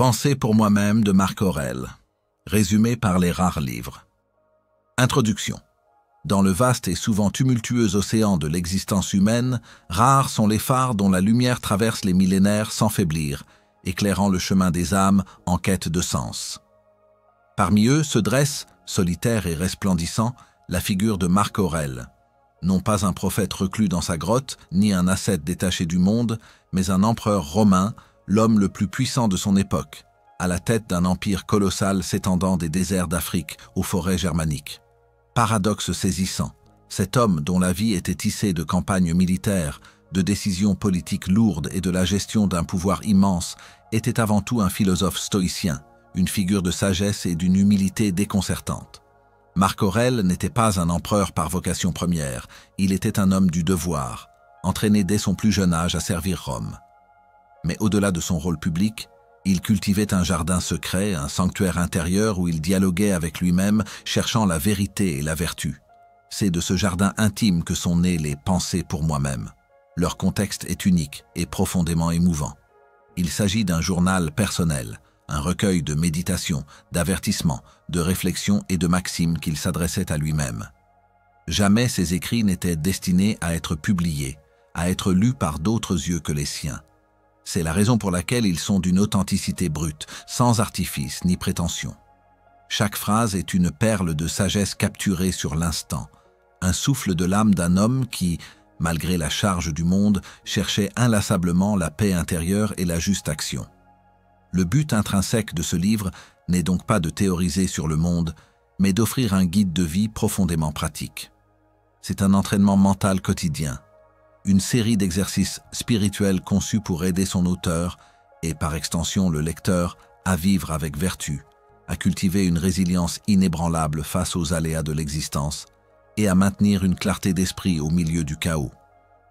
Pensée pour moi-même de Marc Aurèle. Résumé par les rares livres. Introduction. Dans le vaste et souvent tumultueux océan de l'existence humaine, rares sont les phares dont la lumière traverse les millénaires sans faiblir, éclairant le chemin des âmes en quête de sens. Parmi eux se dresse, solitaire et resplendissant, la figure de Marc Aurèle. Non pas un prophète reclus dans sa grotte, ni un ascète détaché du monde, mais un empereur romain, l'homme le plus puissant de son époque, à la tête d'un empire colossal s'étendant des déserts d'Afrique aux forêts germaniques. Paradoxe saisissant, cet homme dont la vie était tissée de campagnes militaires, de décisions politiques lourdes et de la gestion d'un pouvoir immense, était avant tout un philosophe stoïcien, une figure de sagesse et d'une humilité déconcertante. Marc Aurèle n'était pas un empereur par vocation première, il était un homme du devoir, entraîné dès son plus jeune âge à servir Rome. Mais au-delà de son rôle public, il cultivait un jardin secret, un sanctuaire intérieur où il dialoguait avec lui-même, cherchant la vérité et la vertu. C'est de ce jardin intime que sont nées les Pensées pour moi-même. Leur contexte est unique et profondément émouvant. Il s'agit d'un journal personnel, un recueil de méditations, d'avertissements, de réflexions et de maximes qu'il s'adressait à lui-même. Jamais ses écrits n'étaient destinés à être publiés, à être lus par d'autres yeux que les siens. C'est la raison pour laquelle ils sont d'une authenticité brute, sans artifice ni prétention. Chaque phrase est une perle de sagesse capturée sur l'instant, un souffle de l'âme d'un homme qui, malgré la charge du monde, cherchait inlassablement la paix intérieure et la juste action. Le but intrinsèque de ce livre n'est donc pas de théoriser sur le monde, mais d'offrir un guide de vie profondément pratique. C'est un entraînement mental quotidien, une série d'exercices spirituels conçus pour aider son auteur, et par extension le lecteur, à vivre avec vertu, à cultiver une résilience inébranlable face aux aléas de l'existence, et à maintenir une clarté d'esprit au milieu du chaos.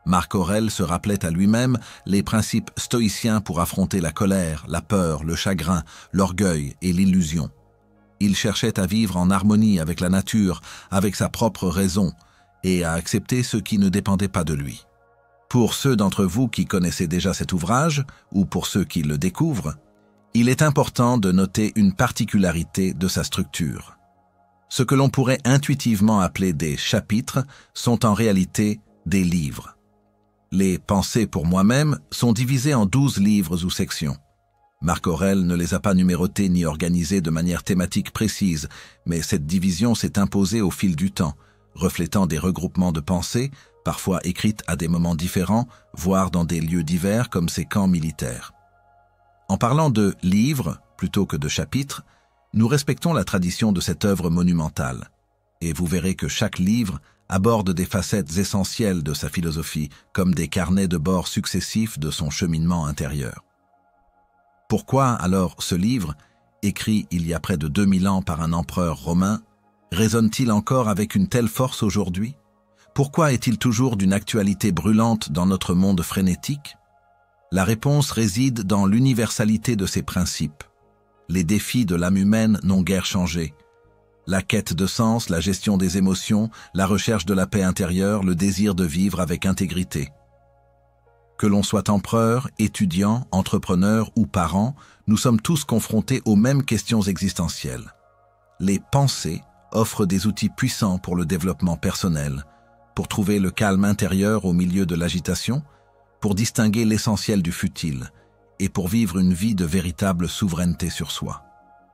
Marc Aurèle se rappelait à lui-même les principes stoïciens pour affronter la colère, la peur, le chagrin, l'orgueil et l'illusion. Il cherchait à vivre en harmonie avec la nature, avec sa propre raison, et à accepter ce qui ne dépendait pas de lui. Pour ceux d'entre vous qui connaissaient déjà cet ouvrage, ou pour ceux qui le découvrent, il est important de noter une particularité de sa structure. Ce que l'on pourrait intuitivement appeler des chapitres sont en réalité des livres. Les Pensées pour moi-même sont divisés en 12 livres ou sections. Marc Aurèle ne les a pas numérotés ni organisés de manière thématique précise, mais cette division s'est imposée au fil du temps, reflétant des regroupements de pensées, parfois écrites à des moments différents, voire dans des lieux divers comme ces camps militaires. En parlant de livres plutôt que de chapitres, nous respectons la tradition de cette œuvre monumentale, et vous verrez que chaque livre aborde des facettes essentielles de sa philosophie, comme des carnets de bord successifs de son cheminement intérieur. Pourquoi alors ce livre, écrit il y a près de 2000 ans par un empereur romain, résonne-t-il encore avec une telle force aujourd'hui ? Pourquoi est-il toujours d'une actualité brûlante dans notre monde frénétique ? La réponse réside dans l'universalité de ses principes. Les défis de l'âme humaine n'ont guère changé. La quête de sens, la gestion des émotions, la recherche de la paix intérieure, le désir de vivre avec intégrité. Que l'on soit empereur, étudiant, entrepreneur ou parent, nous sommes tous confrontés aux mêmes questions existentielles. Les pensées offrent des outils puissants pour le développement personnel, pour trouver le calme intérieur au milieu de l'agitation, pour distinguer l'essentiel du futile, et pour vivre une vie de véritable souveraineté sur soi.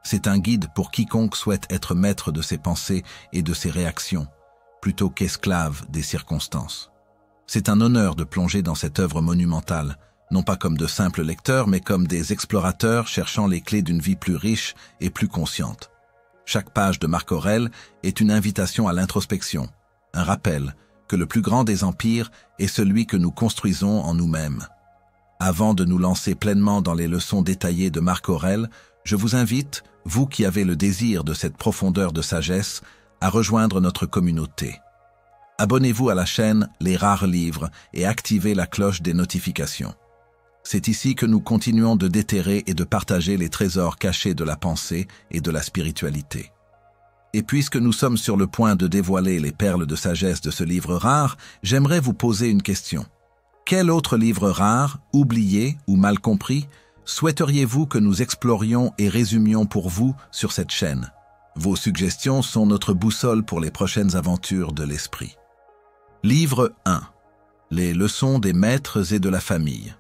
C'est un guide pour quiconque souhaite être maître de ses pensées et de ses réactions, plutôt qu'esclave des circonstances. C'est un honneur de plonger dans cette œuvre monumentale, non pas comme de simples lecteurs, mais comme des explorateurs cherchant les clés d'une vie plus riche et plus consciente. Chaque page de Marc Aurèle est une invitation à l'introspection, un rappel que le plus grand des empires est celui que nous construisons en nous-mêmes. Avant de nous lancer pleinement dans les leçons détaillées de Marc Aurèle, je vous invite, vous qui avez le désir de cette profondeur de sagesse, à rejoindre notre communauté. Abonnez-vous à la chaîne Les Rares Livres et activez la cloche des notifications. C'est ici que nous continuons de déterrer et de partager les trésors cachés de la pensée et de la spiritualité. Et puisque nous sommes sur le point de dévoiler les perles de sagesse de ce livre rare, j'aimerais vous poser une question. Quel autre livre rare, oublié ou mal compris, souhaiteriez-vous que nous explorions et résumions pour vous sur cette chaîne? Vos suggestions sont notre boussole pour les prochaines aventures de l'esprit. Livre 1. Les leçons des maîtres et de la famille.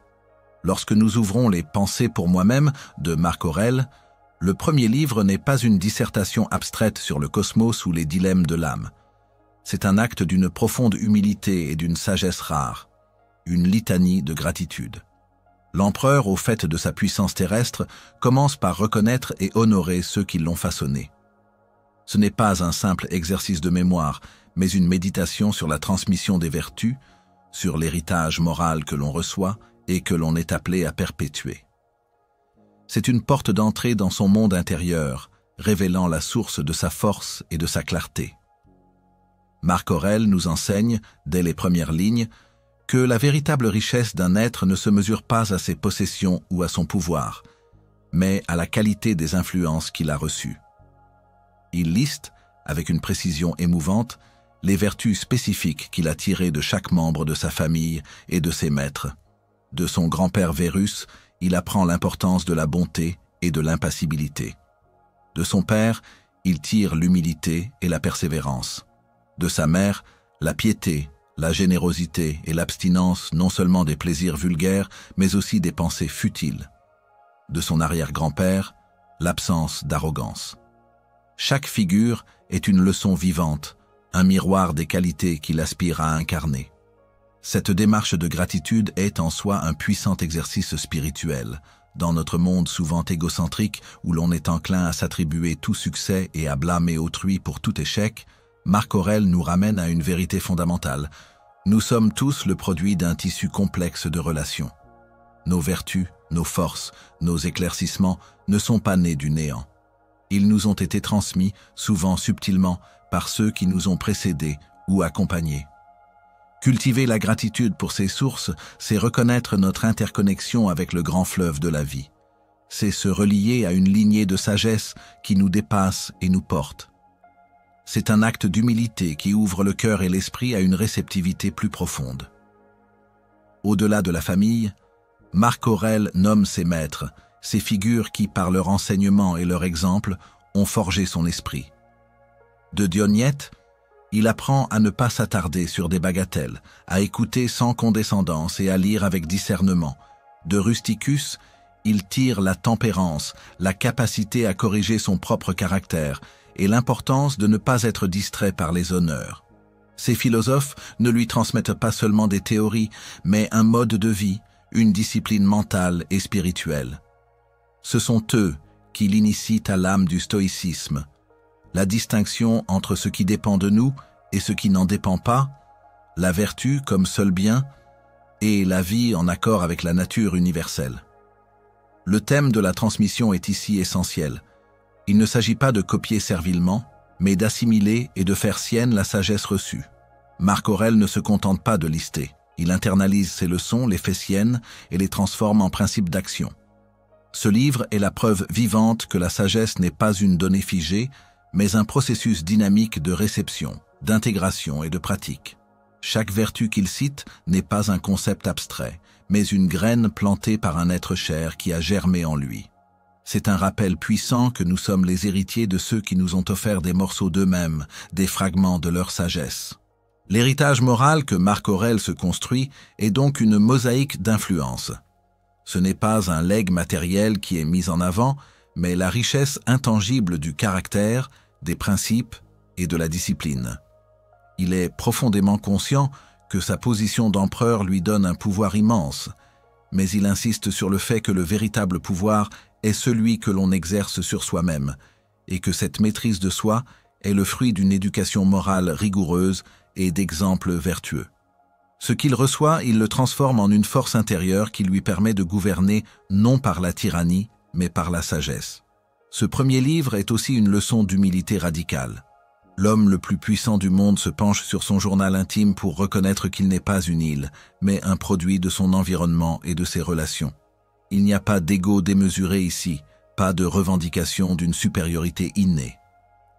Lorsque nous ouvrons les Pensées pour moi-même de Marc Aurèle, le premier livre n'est pas une dissertation abstraite sur le cosmos ou les dilemmes de l'âme. C'est un acte d'une profonde humilité et d'une sagesse rare, une litanie de gratitude. L'empereur, au fait de sa puissance terrestre, commence par reconnaître et honorer ceux qui l'ont façonné. Ce n'est pas un simple exercice de mémoire, mais une méditation sur la transmission des vertus, sur l'héritage moral que l'on reçoit et que l'on est appelé à perpétuer. C'est une porte d'entrée dans son monde intérieur, révélant la source de sa force et de sa clarté. Marc Aurèle nous enseigne, dès les premières lignes, que la véritable richesse d'un être ne se mesure pas à ses possessions ou à son pouvoir, mais à la qualité des influences qu'il a reçues. Il liste, avec une précision émouvante, les vertus spécifiques qu'il a tirées de chaque membre de sa famille et de ses maîtres. De son grand-père Vérus, il apprend l'importance de la bonté et de l'impassibilité. De son père, il tire l'humilité et la persévérance. De sa mère, la piété, la générosité et l'abstinence non seulement des plaisirs vulgaires, mais aussi des pensées futiles. De son arrière-grand-père, l'absence d'arrogance. Chaque figure est une leçon vivante, un miroir des qualités qu'il aspire à incarner. Cette démarche de gratitude est en soi un puissant exercice spirituel. Dans notre monde souvent égocentrique, où l'on est enclin à s'attribuer tout succès et à blâmer autrui pour tout échec, Marc Aurèle nous ramène à une vérité fondamentale. Nous sommes tous le produit d'un tissu complexe de relations. Nos vertus, nos forces, nos éclaircissements ne sont pas nés du néant. Ils nous ont été transmis, souvent subtilement, par ceux qui nous ont précédés ou accompagnés. Cultiver la gratitude pour ces sources, c'est reconnaître notre interconnexion avec le grand fleuve de la vie. C'est se relier à une lignée de sagesse qui nous dépasse et nous porte. C'est un acte d'humilité qui ouvre le cœur et l'esprit à une réceptivité plus profonde. Au-delà de la famille, Marc Aurèle nomme ses maîtres, ces figures qui, par leur enseignement et leur exemple, ont forgé son esprit. De Dionyète, il apprend à ne pas s'attarder sur des bagatelles, à écouter sans condescendance et à lire avec discernement. De Rusticus, il tire la tempérance, la capacité à corriger son propre caractère et l'importance de ne pas être distrait par les honneurs. Ces philosophes ne lui transmettent pas seulement des théories, mais un mode de vie, une discipline mentale et spirituelle. Ce sont eux qui l'initient à l'âme du stoïcisme, la distinction entre ce qui dépend de nous et ce qui n'en dépend pas, la vertu comme seul bien, et la vie en accord avec la nature universelle. Le thème de la transmission est ici essentiel. Il ne s'agit pas de copier servilement, mais d'assimiler et de faire sienne la sagesse reçue. Marc Aurèle ne se contente pas de lister. Il internalise ses leçons, les fait siennes et les transforme en principes d'action. Ce livre est la preuve vivante que la sagesse n'est pas une donnée figée, mais un processus dynamique de réception, d'intégration et de pratique. Chaque vertu qu'il cite n'est pas un concept abstrait, mais une graine plantée par un être cher qui a germé en lui. C'est un rappel puissant que nous sommes les héritiers de ceux qui nous ont offert des morceaux d'eux-mêmes, des fragments de leur sagesse. L'héritage moral que Marc Aurèle se construit est donc une mosaïque d'influences. Ce n'est pas un legs matériel qui est mis en avant, mais la richesse intangible du caractère, des principes et de la discipline. Il est profondément conscient que sa position d'empereur lui donne un pouvoir immense, mais il insiste sur le fait que le véritable pouvoir est celui que l'on exerce sur soi-même, et que cette maîtrise de soi est le fruit d'une éducation morale rigoureuse et d'exemples vertueux. Ce qu'il reçoit, il le transforme en une force intérieure qui lui permet de gouverner non par la tyrannie, mais par la sagesse. Ce premier livre est aussi une leçon d'humilité radicale. L'homme le plus puissant du monde se penche sur son journal intime pour reconnaître qu'il n'est pas une île, mais un produit de son environnement et de ses relations. Il n'y a pas d'ego démesuré ici, pas de revendication d'une supériorité innée.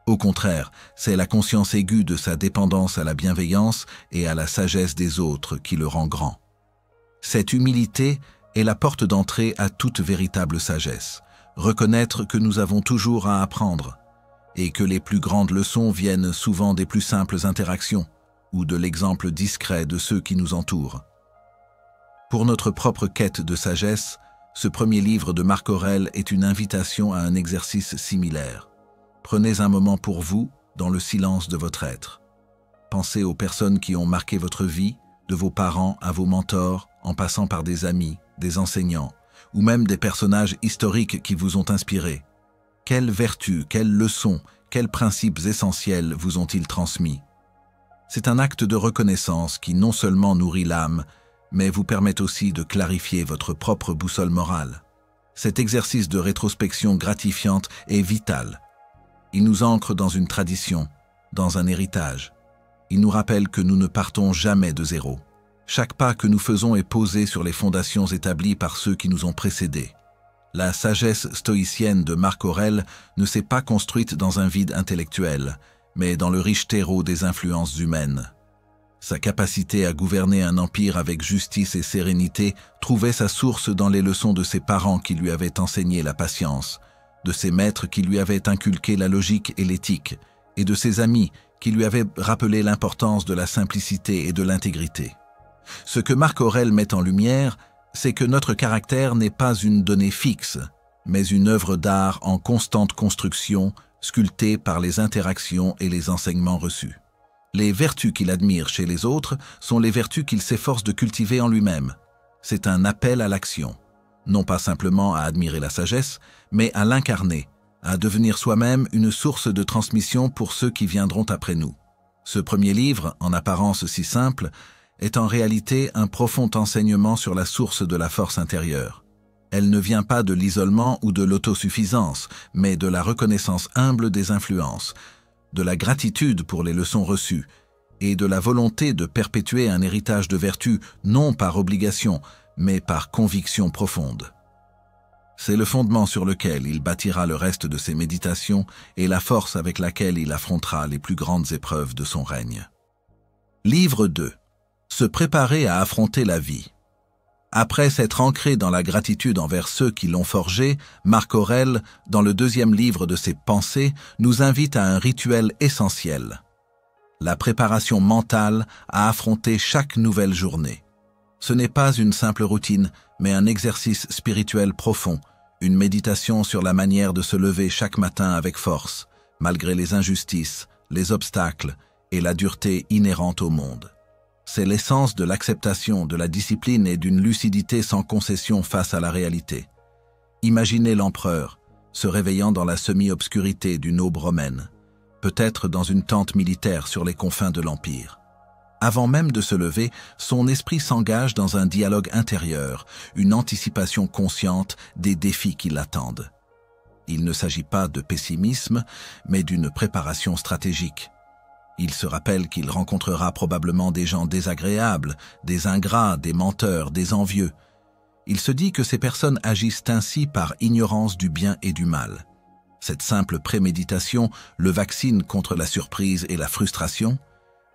Au contraire, c'est la conscience aiguë de sa dépendance à la bienveillance et à la sagesse des autres qui le rend grand. Cette humilité est la porte d'entrée à toute véritable sagesse. Reconnaître que nous avons toujours à apprendre et que les plus grandes leçons viennent souvent des plus simples interactions ou de l'exemple discret de ceux qui nous entourent. Pour notre propre quête de sagesse, ce premier livre de Marc Aurèle est une invitation à un exercice similaire. Prenez un moment pour vous, dans le silence de votre être. Pensez aux personnes qui ont marqué votre vie, de vos parents à vos mentors, en passant par des amis, des enseignants, ou même des personnages historiques qui vous ont inspiré. Quelles vertus, quelles leçons, quels principes essentiels vous ont-ils transmis? C'est un acte de reconnaissance qui non seulement nourrit l'âme, mais vous permet aussi de clarifier votre propre boussole morale. Cet exercice de rétrospection gratifiante est vital. Il nous ancre dans une tradition, dans un héritage. Il nous rappelle que nous ne partons jamais de zéro. Chaque pas que nous faisons est posé sur les fondations établies par ceux qui nous ont précédés. La sagesse stoïcienne de Marc Aurèle ne s'est pas construite dans un vide intellectuel, mais dans le riche terreau des influences humaines. Sa capacité à gouverner un empire avec justice et sérénité trouvait sa source dans les leçons de ses parents qui lui avaient enseigné la patience, de ses maîtres qui lui avaient inculqué la logique et l'éthique, et de ses amis qui lui avaient rappelé l'importance de la simplicité et de l'intégrité. Ce que Marc Aurèle met en lumière, c'est que notre caractère n'est pas une donnée fixe, mais une œuvre d'art en constante construction, sculptée par les interactions et les enseignements reçus. Les vertus qu'il admire chez les autres sont les vertus qu'il s'efforce de cultiver en lui-même. C'est un appel à l'action, non pas simplement à admirer la sagesse, mais à l'incarner, à devenir soi-même une source de transmission pour ceux qui viendront après nous. Ce premier livre, en apparence si simple, est en réalité un profond enseignement sur la source de la force intérieure. Elle ne vient pas de l'isolement ou de l'autosuffisance, mais de la reconnaissance humble des influences, de la gratitude pour les leçons reçues et de la volonté de perpétuer un héritage de vertu non par obligation, mais par conviction profonde. C'est le fondement sur lequel il bâtira le reste de ses méditations et la force avec laquelle il affrontera les plus grandes épreuves de son règne. Livre 2. Se préparer à affronter la vie. Après s'être ancré dans la gratitude envers ceux qui l'ont forgé, Marc Aurèle, dans le deuxième livre de ses Pensées, nous invite à un rituel essentiel. La préparation mentale à affronter chaque nouvelle journée. Ce n'est pas une simple routine, mais un exercice spirituel profond, une méditation sur la manière de se lever chaque matin avec force, malgré les injustices, les obstacles et la dureté inhérente au monde. C'est l'essence de l'acceptation, de la discipline et d'une lucidité sans concession face à la réalité. Imaginez l'empereur, se réveillant dans la semi-obscurité d'une aube romaine, peut-être dans une tente militaire sur les confins de l'Empire. Avant même de se lever, son esprit s'engage dans un dialogue intérieur, une anticipation consciente des défis qui l'attendent. Il ne s'agit pas de pessimisme, mais d'une préparation stratégique. Il se rappelle qu'il rencontrera probablement des gens désagréables, des ingrats, des menteurs, des envieux. Il se dit que ces personnes agissent ainsi par ignorance du bien et du mal. Cette simple préméditation le vaccine contre la surprise et la frustration,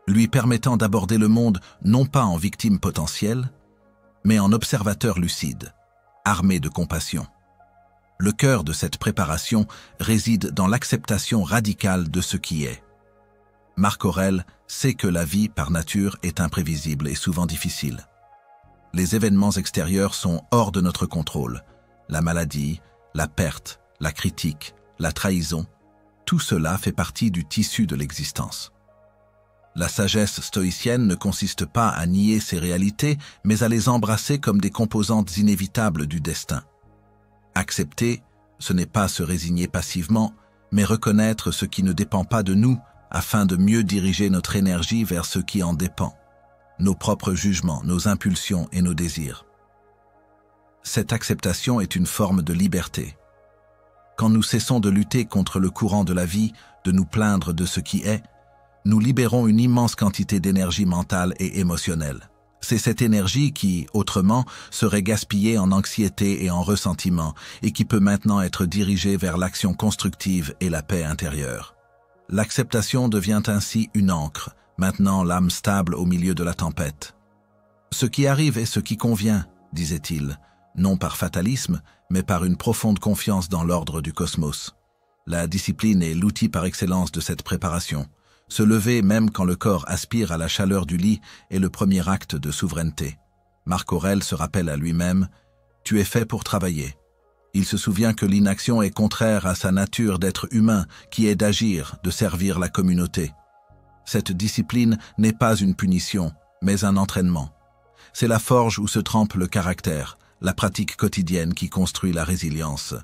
lui permettant d'aborder le monde non pas en victime potentielle, mais en observateur lucide, armé de compassion. Le cœur de cette préparation réside dans l'acceptation radicale de ce qui est. Marc Aurèle sait que la vie, par nature, est imprévisible et souvent difficile. Les événements extérieurs sont hors de notre contrôle. La maladie, la perte, la critique, la trahison, tout cela fait partie du tissu de l'existence. La sagesse stoïcienne ne consiste pas à nier ces réalités, mais à les embrasser comme des composantes inévitables du destin. Accepter, ce n'est pas se résigner passivement, mais reconnaître ce qui ne dépend pas de nous, afin de mieux diriger notre énergie vers ce qui en dépend, nos propres jugements, nos impulsions et nos désirs. Cette acceptation est une forme de liberté. Quand nous cessons de lutter contre le courant de la vie, de nous plaindre de ce qui est, nous libérons une immense quantité d'énergie mentale et émotionnelle. C'est cette énergie qui, autrement, serait gaspillée en anxiété et en ressentiment, et qui peut maintenant être dirigée vers l'action constructive et la paix intérieure. L'acceptation devient ainsi une ancre, maintenant l'âme stable au milieu de la tempête. « Ce qui arrive est ce qui convient, disait-il. non par fatalisme, mais par une profonde confiance dans l'ordre du cosmos. La discipline est l'outil par excellence de cette préparation. Se lever même quand le corps aspire à la chaleur du lit est le premier acte de souveraineté. Marc Aurèle se rappelle à lui-même « Tu es fait pour travailler ». Il se souvient que l'inaction est contraire à sa nature d'être humain, qui est d'agir, de servir la communauté. Cette discipline n'est pas une punition, mais un entraînement. C'est la forge où se trempe le caractère, la pratique quotidienne qui construit la résilience.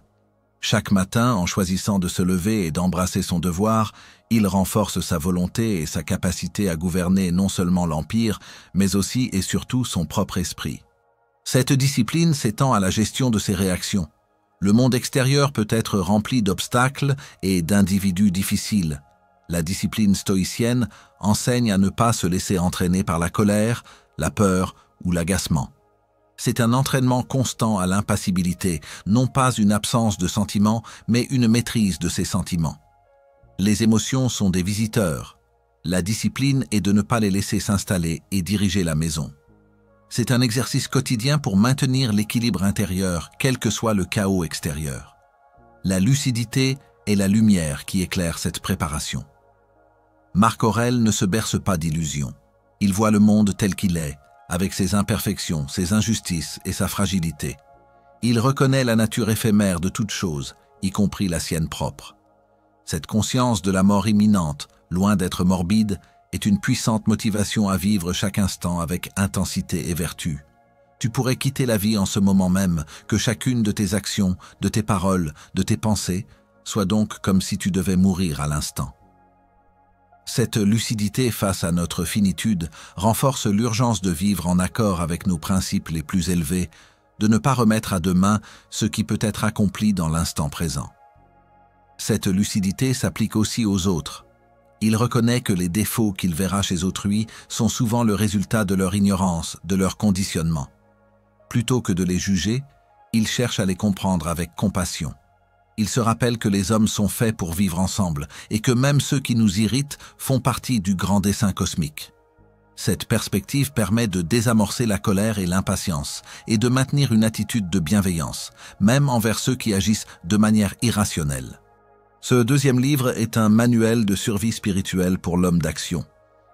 Chaque matin, en choisissant de se lever et d'embrasser son devoir, il renforce sa volonté et sa capacité à gouverner non seulement l'Empire, mais aussi et surtout son propre esprit. Cette discipline s'étend à la gestion de ses réactions. Le monde extérieur peut être rempli d'obstacles et d'individus difficiles. La discipline stoïcienne enseigne à ne pas se laisser entraîner par la colère, la peur ou l'agacement. C'est un entraînement constant à l'impassibilité, non pas une absence de sentiments, mais une maîtrise de ces sentiments. Les émotions sont des visiteurs. La discipline est de ne pas les laisser s'installer et diriger la maison. C'est un exercice quotidien pour maintenir l'équilibre intérieur, quel que soit le chaos extérieur. La lucidité est la lumière qui éclaire cette préparation. Marc Aurèle ne se berce pas d'illusions. Il voit le monde tel qu'il est, avec ses imperfections, ses injustices et sa fragilité. Il reconnaît la nature éphémère de toute chose, y compris la sienne propre. Cette conscience de la mort imminente, loin d'être morbide, est une puissante motivation à vivre chaque instant avec intensité et vertu. Tu pourrais quitter la vie en ce moment même, que chacune de tes actions, de tes paroles, de tes pensées, soit donc comme si tu devais mourir à l'instant. Cette lucidité face à notre finitude renforce l'urgence de vivre en accord avec nos principes les plus élevés, de ne pas remettre à demain ce qui peut être accompli dans l'instant présent. Cette lucidité s'applique aussi aux autres. Il reconnaît que les défauts qu'il verra chez autrui sont souvent le résultat de leur ignorance, de leur conditionnement. Plutôt que de les juger, il cherche à les comprendre avec compassion. Il se rappelle que les hommes sont faits pour vivre ensemble et que même ceux qui nous irritent font partie du grand dessein cosmique. Cette perspective permet de désamorcer la colère et l'impatience et de maintenir une attitude de bienveillance, même envers ceux qui agissent de manière irrationnelle. Ce deuxième livre est un manuel de survie spirituelle pour l'homme d'action.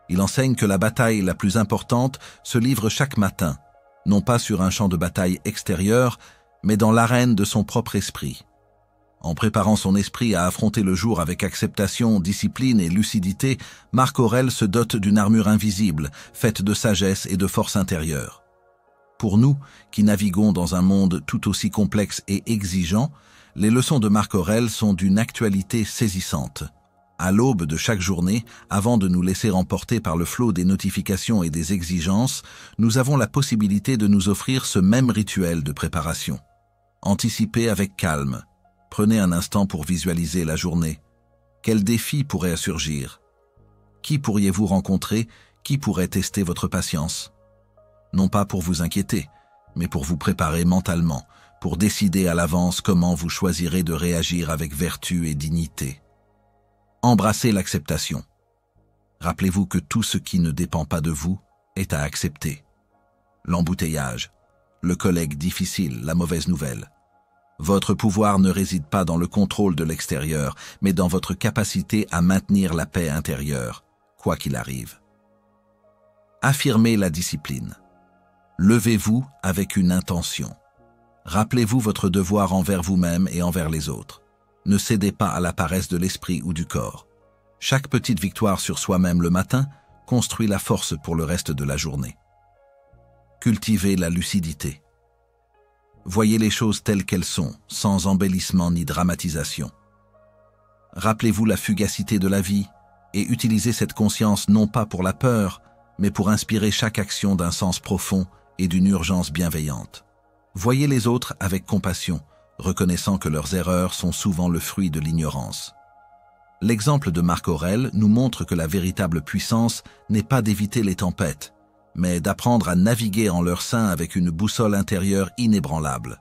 Il enseigne que la bataille la plus importante se livre chaque matin, non pas sur un champ de bataille extérieur, mais dans l'arène de son propre esprit. En préparant son esprit à affronter le jour avec acceptation, discipline et lucidité, Marc Aurèle se dote d'une armure invisible, faite de sagesse et de force intérieure. Pour nous, qui naviguons dans un monde tout aussi complexe et exigeant, les leçons de Marc Aurèle sont d'une actualité saisissante. À l'aube de chaque journée, avant de nous laisser emporter par le flot des notifications et des exigences, nous avons la possibilité de nous offrir ce même rituel de préparation. Anticipez avec calme. Prenez un instant pour visualiser la journée. Quels défis pourraient surgir? Qui pourriez-vous rencontrer? Qui pourrait tester votre patience? Non pas pour vous inquiéter, mais pour vous préparer mentalement, pour décider à l'avance comment vous choisirez de réagir avec vertu et dignité. Embrassez l'acceptation. Rappelez-vous que tout ce qui ne dépend pas de vous est à accepter. L'embouteillage, le collègue difficile, la mauvaise nouvelle. Votre pouvoir ne réside pas dans le contrôle de l'extérieur, mais dans votre capacité à maintenir la paix intérieure, quoi qu'il arrive. Affirmez la discipline. Levez-vous avec une intention. Rappelez-vous votre devoir envers vous-même et envers les autres. Ne cédez pas à la paresse de l'esprit ou du corps. Chaque petite victoire sur soi-même le matin construit la force pour le reste de la journée. Cultivez la lucidité. Voyez les choses telles qu'elles sont, sans embellissement ni dramatisation. Rappelez-vous la fugacité de la vie et utilisez cette conscience non pas pour la peur, mais pour inspirer chaque action d'un sens profond et d'une urgence bienveillante. Voyez les autres avec compassion, reconnaissant que leurs erreurs sont souvent le fruit de l'ignorance. L'exemple de Marc Aurèle nous montre que la véritable puissance n'est pas d'éviter les tempêtes, mais d'apprendre à naviguer en leur sein avec une boussole intérieure inébranlable.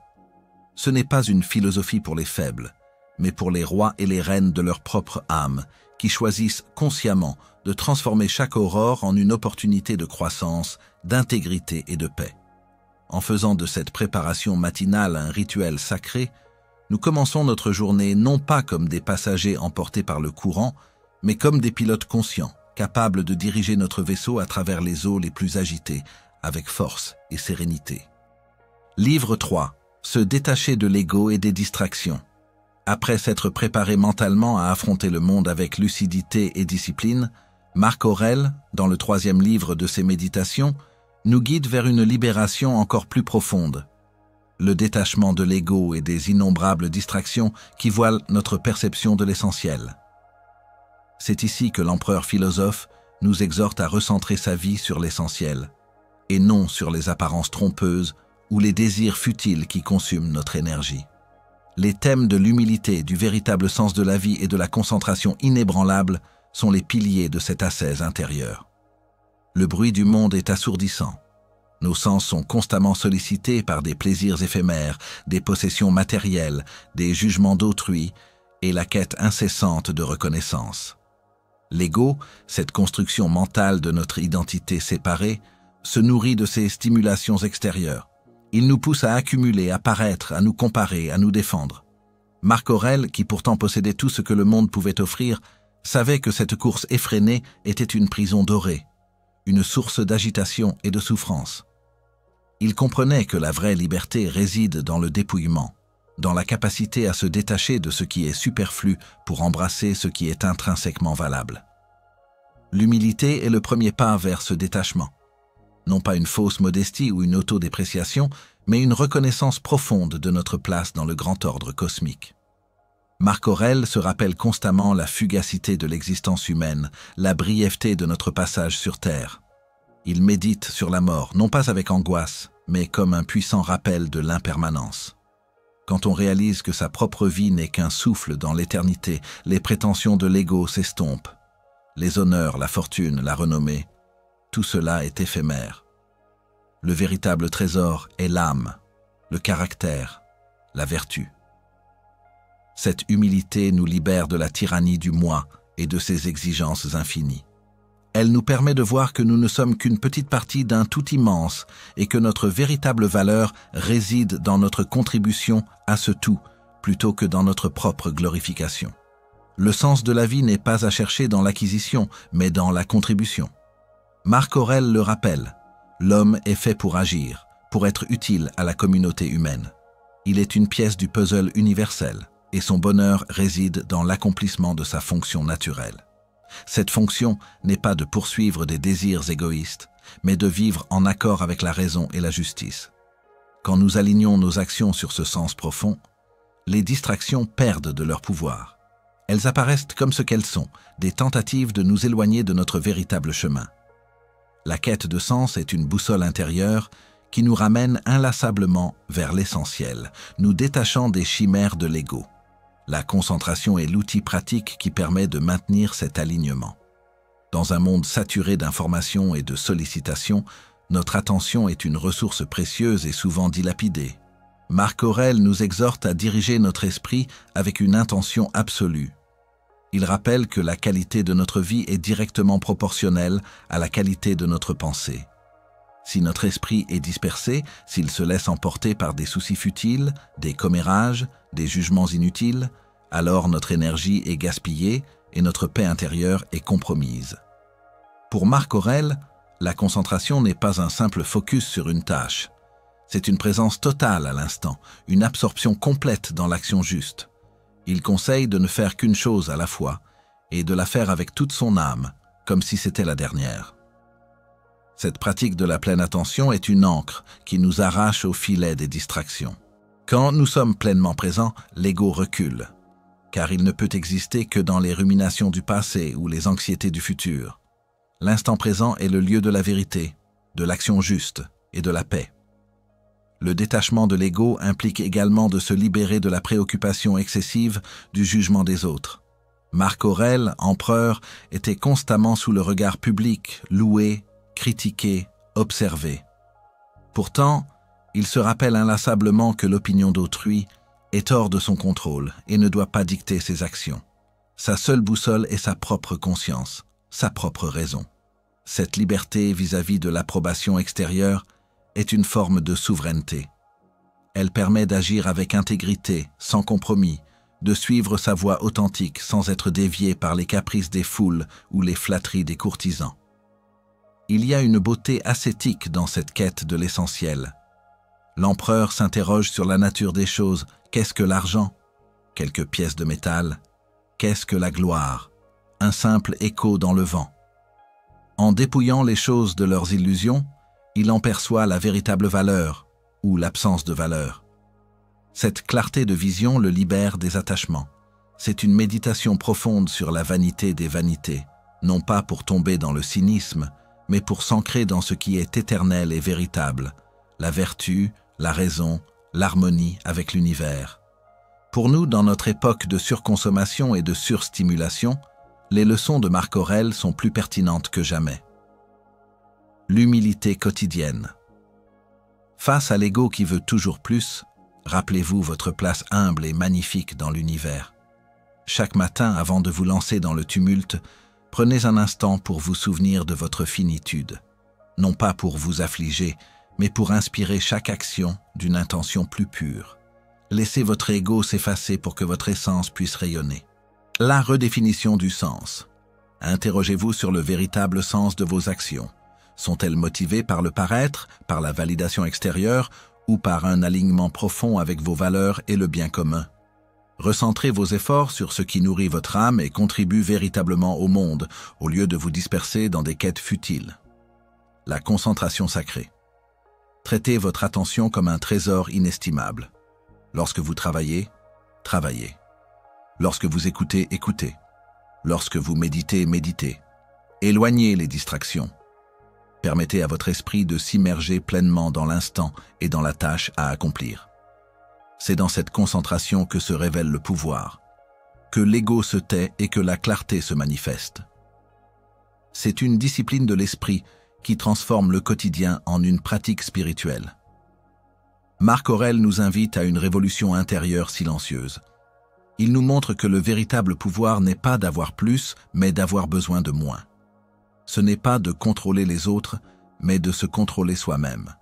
Ce n'est pas une philosophie pour les faibles, mais pour les rois et les reines de leur propre âme, qui choisissent consciemment de transformer chaque aurore en une opportunité de croissance, d'intégrité et de paix. En faisant de cette préparation matinale un rituel sacré, nous commençons notre journée non pas comme des passagers emportés par le courant, mais comme des pilotes conscients, capables de diriger notre vaisseau à travers les eaux les plus agitées, avec force et sérénité. Livre 3. Se détacher de l'ego et des distractions. Après s'être préparé mentalement à affronter le monde avec lucidité et discipline, Marc Aurèle, dans le 3e livre de ses méditations, nous guide vers une libération encore plus profonde. Le détachement de l'ego et des innombrables distractions qui voilent notre perception de l'essentiel. C'est ici que l'empereur philosophe nous exhorte à recentrer sa vie sur l'essentiel, et non sur les apparences trompeuses ou les désirs futiles qui consument notre énergie. Les thèmes de l'humilité, du véritable sens de la vie et de la concentration inébranlable sont les piliers de cette ascèse intérieure. Le bruit du monde est assourdissant. Nos sens sont constamment sollicités par des plaisirs éphémères, des possessions matérielles, des jugements d'autrui et la quête incessante de reconnaissance. L'ego, cette construction mentale de notre identité séparée, se nourrit de ces stimulations extérieures. Il nous pousse à accumuler, à paraître, à nous comparer, à nous défendre. Marc Aurèle, qui pourtant possédait tout ce que le monde pouvait offrir, savait que cette course effrénée était une prison dorée, une source d'agitation et de souffrance. Il comprenait que la vraie liberté réside dans le dépouillement, dans la capacité à se détacher de ce qui est superflu pour embrasser ce qui est intrinsèquement valable. L'humilité est le premier pas vers ce détachement. Non pas une fausse modestie ou une autodépréciation, mais une reconnaissance profonde de notre place dans le grand ordre cosmique. Marc Aurèle se rappelle constamment la fugacité de l'existence humaine, la brièveté de notre passage sur Terre. Il médite sur la mort, non pas avec angoisse, mais comme un puissant rappel de l'impermanence. Quand on réalise que sa propre vie n'est qu'un souffle dans l'éternité, les prétentions de l'ego s'estompent. Les honneurs, la fortune, la renommée, tout cela est éphémère. Le véritable trésor est l'âme, le caractère, la vertu. Cette humilité nous libère de la tyrannie du moi et de ses exigences infinies. Elle nous permet de voir que nous ne sommes qu'une petite partie d'un tout immense et que notre véritable valeur réside dans notre contribution à ce tout, plutôt que dans notre propre glorification. Le sens de la vie n'est pas à chercher dans l'acquisition, mais dans la contribution. Marc Aurèle le rappelle, l'homme est fait pour agir, pour être utile à la communauté humaine. Il est une pièce du puzzle universel, et son bonheur réside dans l'accomplissement de sa fonction naturelle. Cette fonction n'est pas de poursuivre des désirs égoïstes, mais de vivre en accord avec la raison et la justice. Quand nous alignons nos actions sur ce sens profond, les distractions perdent de leur pouvoir. Elles apparaissent comme ce qu'elles sont, des tentatives de nous éloigner de notre véritable chemin. La quête de sens est une boussole intérieure qui nous ramène inlassablement vers l'essentiel, nous détachant des chimères de l'ego. La concentration est l'outil pratique qui permet de maintenir cet alignement. Dans un monde saturé d'informations et de sollicitations, notre attention est une ressource précieuse et souvent dilapidée. Marc Aurèle nous exhorte à diriger notre esprit avec une intention absolue. Il rappelle que la qualité de notre vie est directement proportionnelle à la qualité de notre pensée. Si notre esprit est dispersé, s'il se laisse emporter par des soucis futiles, des commérages, des jugements inutiles, alors notre énergie est gaspillée et notre paix intérieure est compromise. Pour Marc Aurèle, la concentration n'est pas un simple focus sur une tâche. C'est une présence totale à l'instant, une absorption complète dans l'action juste. Il conseille de ne faire qu'une chose à la fois et de la faire avec toute son âme, comme si c'était la dernière. Cette pratique de la pleine attention est une ancre qui nous arrache au filet des distractions. Quand nous sommes pleinement présents, l'ego recule, car il ne peut exister que dans les ruminations du passé ou les anxiétés du futur. L'instant présent est le lieu de la vérité, de l'action juste et de la paix. Le détachement de l'ego implique également de se libérer de la préoccupation excessive du jugement des autres. Marc Aurèle, empereur, était constamment sous le regard public, loué, critiqué, observé. Pourtant, il se rappelle inlassablement que l'opinion d'autrui est hors de son contrôle et ne doit pas dicter ses actions. Sa seule boussole est sa propre conscience, sa propre raison. Cette liberté vis-à-vis de l'approbation extérieure est une forme de souveraineté. Elle permet d'agir avec intégrité, sans compromis, de suivre sa voie authentique sans être dévié par les caprices des foules ou les flatteries des courtisans. Il y a une beauté ascétique dans cette quête de l'essentiel. L'empereur s'interroge sur la nature des choses. Qu'est-ce que l'argent? Quelques pièces de métal. Qu'est-ce que la gloire? Un simple écho dans le vent. En dépouillant les choses de leurs illusions, il en perçoit la véritable valeur ou l'absence de valeur. Cette clarté de vision le libère des attachements. C'est une méditation profonde sur la vanité des vanités, non pas pour tomber dans le cynisme, mais pour s'ancrer dans ce qui est éternel et véritable, la vertu, la raison, l'harmonie avec l'univers. Pour nous, dans notre époque de surconsommation et de surstimulation, les leçons de Marc Aurèle sont plus pertinentes que jamais. L'humilité quotidienne. Face à l'ego qui veut toujours plus, rappelez-vous votre place humble et magnifique dans l'univers. Chaque matin, avant de vous lancer dans le tumulte, prenez un instant pour vous souvenir de votre finitude. Non pas pour vous affliger, mais pour inspirer chaque action d'une intention plus pure. Laissez votre ego s'effacer pour que votre essence puisse rayonner. La redéfinition du sens. Interrogez-vous sur le véritable sens de vos actions. Sont-elles motivées par le paraître, par la validation extérieure ou par un alignement profond avec vos valeurs et le bien commun? Recentrez vos efforts sur ce qui nourrit votre âme et contribue véritablement au monde, au lieu de vous disperser dans des quêtes futiles. La concentration sacrée. Traitez votre attention comme un trésor inestimable. Lorsque vous travaillez, travaillez. Lorsque vous écoutez, écoutez. Lorsque vous méditez, méditez. Éloignez les distractions. Permettez à votre esprit de s'immerger pleinement dans l'instant et dans la tâche à accomplir. C'est dans cette concentration que se révèle le pouvoir, que l'ego se tait et que la clarté se manifeste. C'est une discipline de l'esprit qui transforme le quotidien en une pratique spirituelle. Marc Aurèle nous invite à une révolution intérieure silencieuse. Il nous montre que le véritable pouvoir n'est pas d'avoir plus, mais d'avoir besoin de moins. Ce n'est pas de contrôler les autres, mais de se contrôler soi-même.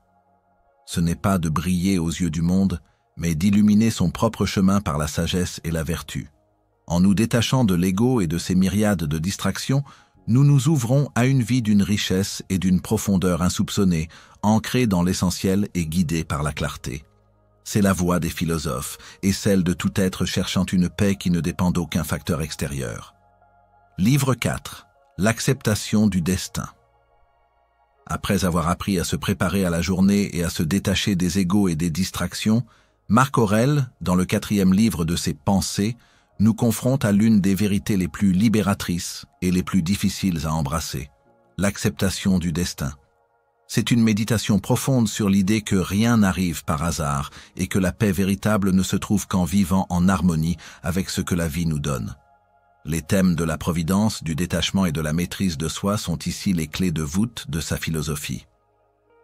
Ce n'est pas de briller aux yeux du monde, mais d'illuminer son propre chemin par la sagesse et la vertu. En nous détachant de l'ego et de ses myriades de distractions, nous nous ouvrons à une vie d'une richesse et d'une profondeur insoupçonnée, ancrée dans l'essentiel et guidée par la clarté. C'est la voie des philosophes et celle de tout être cherchant une paix qui ne dépend d'aucun facteur extérieur. Livre 4. L'acceptation du destin. Après avoir appris à se préparer à la journée et à se détacher des égos et des distractions, Marc Aurèle, dans le 4e livre de ses Pensées, nous confronte à l'une des vérités les plus libératrices et les plus difficiles à embrasser, l'acceptation du destin. C'est une méditation profonde sur l'idée que rien n'arrive par hasard et que la paix véritable ne se trouve qu'en vivant en harmonie avec ce que la vie nous donne. Les thèmes de la providence, du détachement et de la maîtrise de soi sont ici les clés de voûte de sa philosophie.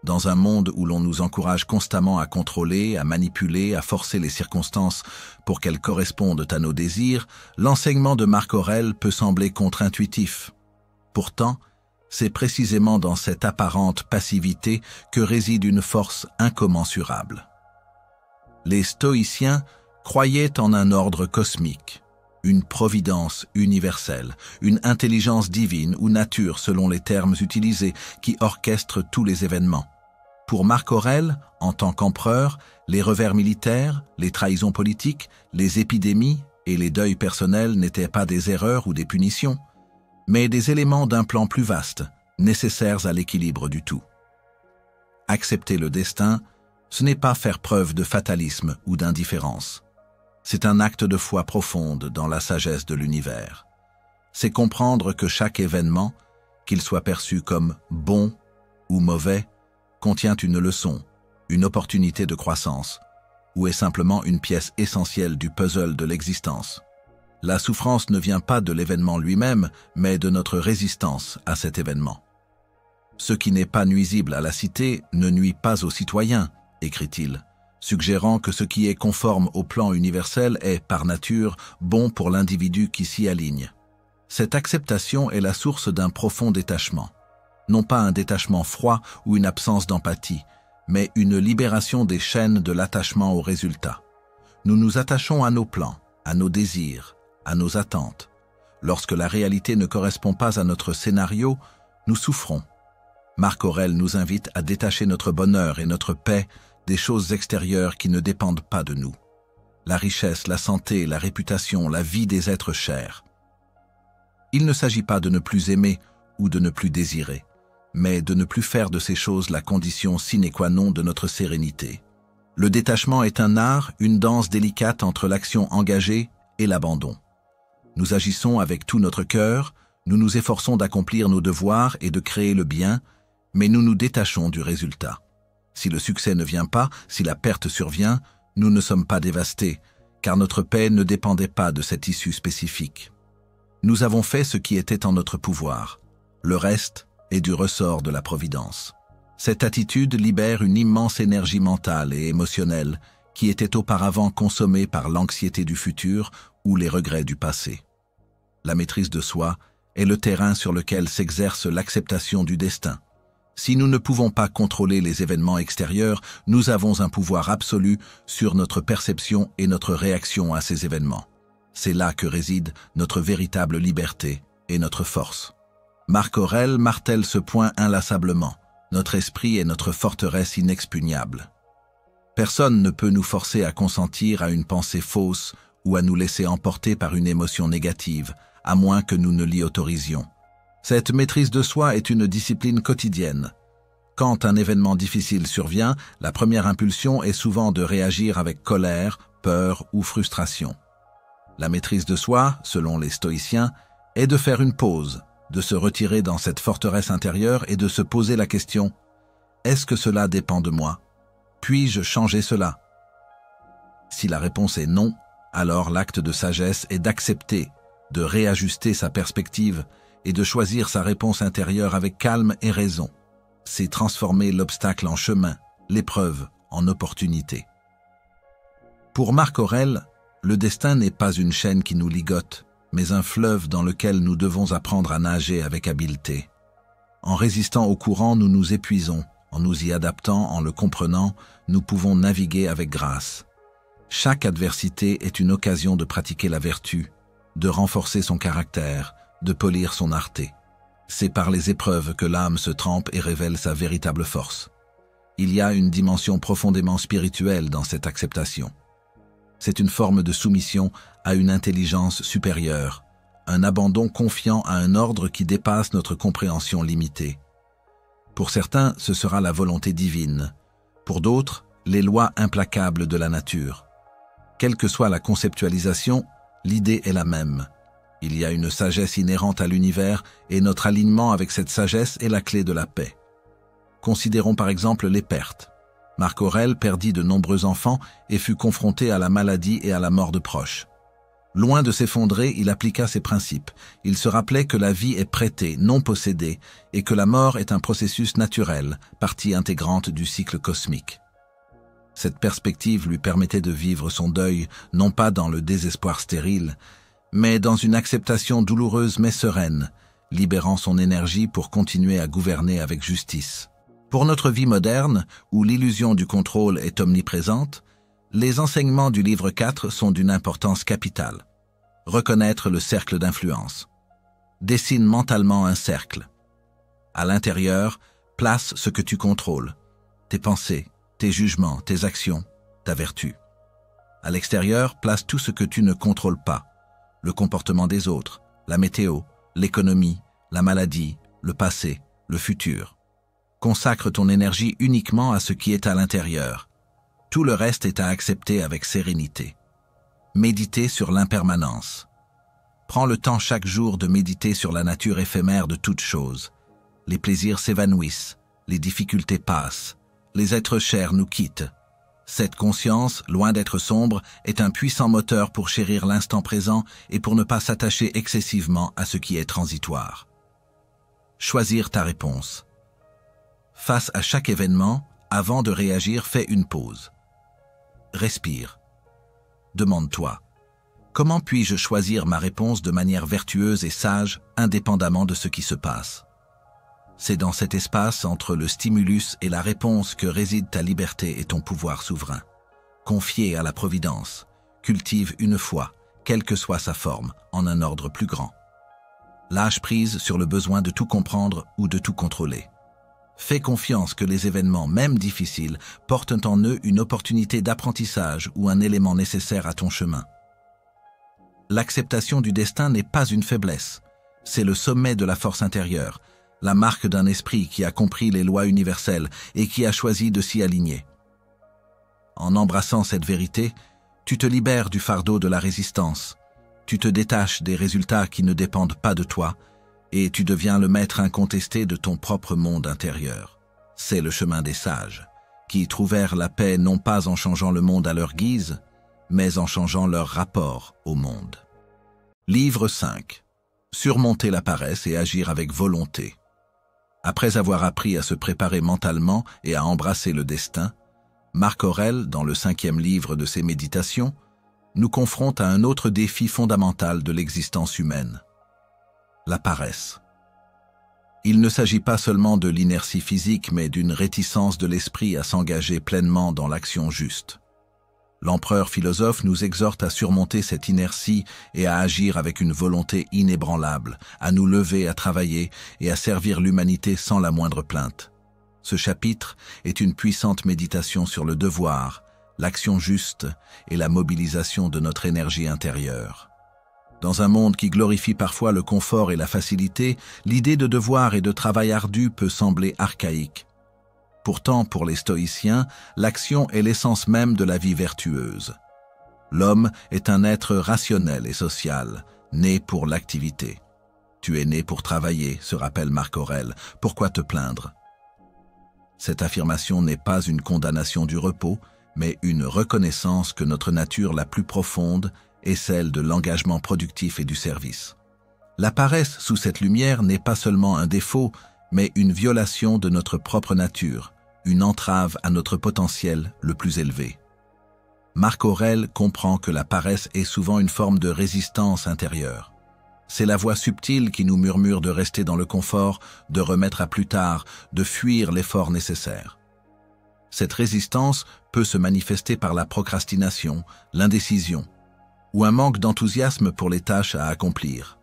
Dans un monde où l'on nous encourage constamment à contrôler, à manipuler, à forcer les circonstances pour qu'elles correspondent à nos désirs, l'enseignement de Marc Aurèle peut sembler contre-intuitif. Pourtant, c'est précisément dans cette apparente passivité que réside une force incommensurable. Les stoïciens croyaient en un ordre cosmique, une providence universelle, une intelligence divine ou nature selon les termes utilisés qui orchestre tous les événements. Pour Marc Aurèle, en tant qu'empereur, les revers militaires, les trahisons politiques, les épidémies et les deuils personnels n'étaient pas des erreurs ou des punitions, mais des éléments d'un plan plus vaste, nécessaires à l'équilibre du tout. Accepter le destin, ce n'est pas faire preuve de fatalisme ou d'indifférence. C'est un acte de foi profonde dans la sagesse de l'univers. C'est comprendre que chaque événement, qu'il soit perçu comme bon ou mauvais, contient une leçon, une opportunité de croissance, ou est simplement une pièce essentielle du puzzle de l'existence. La souffrance ne vient pas de l'événement lui-même, mais de notre résistance à cet événement. Ce qui n'est pas nuisible à la cité ne nuit pas aux citoyens, écrit-il, suggérant que ce qui est conforme au plan universel est, par nature, bon pour l'individu qui s'y aligne. Cette acceptation est la source d'un profond détachement. Non pas un détachement froid ou une absence d'empathie, mais une libération des chaînes de l'attachement au résultat. Nous nous attachons à nos plans, à nos désirs, à nos attentes. Lorsque la réalité ne correspond pas à notre scénario, nous souffrons. Marc Aurèle nous invite à détacher notre bonheur et notre paix des choses extérieures qui ne dépendent pas de nous. La richesse, la santé, la réputation, la vie des êtres chers. Il ne s'agit pas de ne plus aimer ou de ne plus désirer, mais de ne plus faire de ces choses la condition sine qua non de notre sérénité. Le détachement est un art, une danse délicate entre l'action engagée et l'abandon. Nous agissons avec tout notre cœur, nous nous efforçons d'accomplir nos devoirs et de créer le bien, mais nous nous détachons du résultat. Si le succès ne vient pas, si la perte survient, nous ne sommes pas dévastés, car notre paix ne dépendait pas de cette issue spécifique. Nous avons fait ce qui était en notre pouvoir. Le reste est du ressort de la Providence. Cette attitude libère une immense énergie mentale et émotionnelle qui était auparavant consommée par l'anxiété du futur ou les regrets du passé. La maîtrise de soi est le terrain sur lequel s'exerce l'acceptation du destin. Si nous ne pouvons pas contrôler les événements extérieurs, nous avons un pouvoir absolu sur notre perception et notre réaction à ces événements. C'est là que réside notre véritable liberté et notre force. Marc Aurèle martèle ce point inlassablement. Notre esprit est notre forteresse inexpugnable. Personne ne peut nous forcer à consentir à une pensée fausse ou à nous laisser emporter par une émotion négative, à moins que nous ne l'y autorisions. Cette maîtrise de soi est une discipline quotidienne. Quand un événement difficile survient, la première impulsion est souvent de réagir avec colère, peur ou frustration. La maîtrise de soi, selon les stoïciens, est de faire une pause, de se retirer dans cette forteresse intérieure et de se poser la question « Est-ce que cela dépend de moi ? Puis-je changer cela ?» Si la réponse est non, alors l'acte de sagesse est d'accepter, de réajuster sa perspective et de choisir sa réponse intérieure avec calme et raison. C'est transformer l'obstacle en chemin, l'épreuve en opportunité. Pour Marc Aurèle, le destin n'est pas une chaîne qui nous ligote, mais un fleuve dans lequel nous devons apprendre à nager avec habileté. En résistant au courant, nous nous épuisons. En nous y adaptant, en le comprenant, nous pouvons naviguer avec grâce. Chaque adversité est une occasion de pratiquer la vertu, de renforcer son caractère, de polir son arté. C'est par les épreuves que l'âme se trempe et révèle sa véritable force. Il y a une dimension profondément spirituelle dans cette acceptation. C'est une forme de soumission à une intelligence supérieure, un abandon confiant à un ordre qui dépasse notre compréhension limitée. Pour certains, ce sera la volonté divine. Pour d'autres, les lois implacables de la nature. Quelle que soit la conceptualisation, l'idée est la même. Il y a une sagesse inhérente à l'univers et notre alignement avec cette sagesse est la clé de la paix. Considérons par exemple les pertes. Marc Aurèle perdit de nombreux enfants et fut confronté à la maladie et à la mort de proches. Loin de s'effondrer, il appliqua ses principes. Il se rappelait que la vie est prêtée, non possédée, et que la mort est un processus naturel, partie intégrante du cycle cosmique. Cette perspective lui permettait de vivre son deuil, non pas dans le désespoir stérile, mais dans une acceptation douloureuse mais sereine, libérant son énergie pour continuer à gouverner avec justice. Pour notre vie moderne, où l'illusion du contrôle est omniprésente, les enseignements du livre 4 sont d'une importance capitale. Reconnaître le cercle d'influence. Dessine mentalement un cercle. À l'intérieur, place ce que tu contrôles. Tes pensées, tes jugements, tes actions, ta vertu. À l'extérieur, place tout ce que tu ne contrôles pas. Le comportement des autres, la météo, l'économie, la maladie, le passé, le futur. Consacre ton énergie uniquement à ce qui est à l'intérieur. Tout le reste est à accepter avec sérénité. Méditer sur l'impermanence. Prends le temps chaque jour de méditer sur la nature éphémère de toute chose. Les plaisirs s'évanouissent, les difficultés passent, les êtres chers nous quittent. Cette conscience, loin d'être sombre, est un puissant moteur pour chérir l'instant présent et pour ne pas s'attacher excessivement à ce qui est transitoire. Choisir ta réponse. Face à chaque événement, avant de réagir, fais une pause. Respire. Demande-toi, comment puis-je choisir ma réponse de manière vertueuse et sage, indépendamment de ce qui se passe? C'est dans cet espace entre le stimulus et la réponse que réside ta liberté et ton pouvoir souverain. Confié à la providence, cultive une foi, quelle que soit sa forme, en un ordre plus grand. Lâche prise sur le besoin de tout comprendre ou de tout contrôler. Fais confiance que les événements, même difficiles, portent en eux une opportunité d'apprentissage ou un élément nécessaire à ton chemin. L'acceptation du destin n'est pas une faiblesse, c'est le sommet de la force intérieure, la marque d'un esprit qui a compris les lois universelles et qui a choisi de s'y aligner. En embrassant cette vérité, tu te libères du fardeau de la résistance, tu te détaches des résultats qui ne dépendent pas de toi et tu deviens le maître incontesté de ton propre monde intérieur. C'est le chemin des sages, qui trouvèrent la paix non pas en changeant le monde à leur guise, mais en changeant leur rapport au monde. Livre 5. Surmonter la paresse et agir avec volonté. Après avoir appris à se préparer mentalement et à embrasser le destin, Marc Aurèle, dans le 5e livre de ses Méditations, nous confronte à un autre défi fondamental de l'existence humaine, la paresse. Il ne s'agit pas seulement de l'inertie physique, mais d'une réticence de l'esprit à s'engager pleinement dans l'action juste. L'empereur philosophe nous exhorte à surmonter cette inertie et à agir avec une volonté inébranlable, à nous lever, à travailler et à servir l'humanité sans la moindre plainte. Ce chapitre est une puissante méditation sur le devoir, l'action juste et la mobilisation de notre énergie intérieure. Dans un monde qui glorifie parfois le confort et la facilité, l'idée de devoir et de travail ardu peut sembler archaïque. Pourtant, pour les stoïciens, l'action est l'essence même de la vie vertueuse. L'homme est un être rationnel et social, né pour l'activité. Tu es né pour travailler, se rappelle Marc Aurèle, pourquoi te plaindre? Cette affirmation n'est pas une condamnation du repos, mais une reconnaissance que notre nature la plus profonde est celle de l'engagement productif et du service. La paresse sous cette lumière n'est pas seulement un défaut, mais une violation de notre propre nature, une entrave à notre potentiel le plus élevé. Marc Aurèle comprend que la paresse est souvent une forme de résistance intérieure. C'est la voix subtile qui nous murmure de rester dans le confort, de remettre à plus tard, de fuir l'effort nécessaire. Cette résistance peut se manifester par la procrastination, l'indécision, ou un manque d'enthousiasme pour les tâches à accomplir.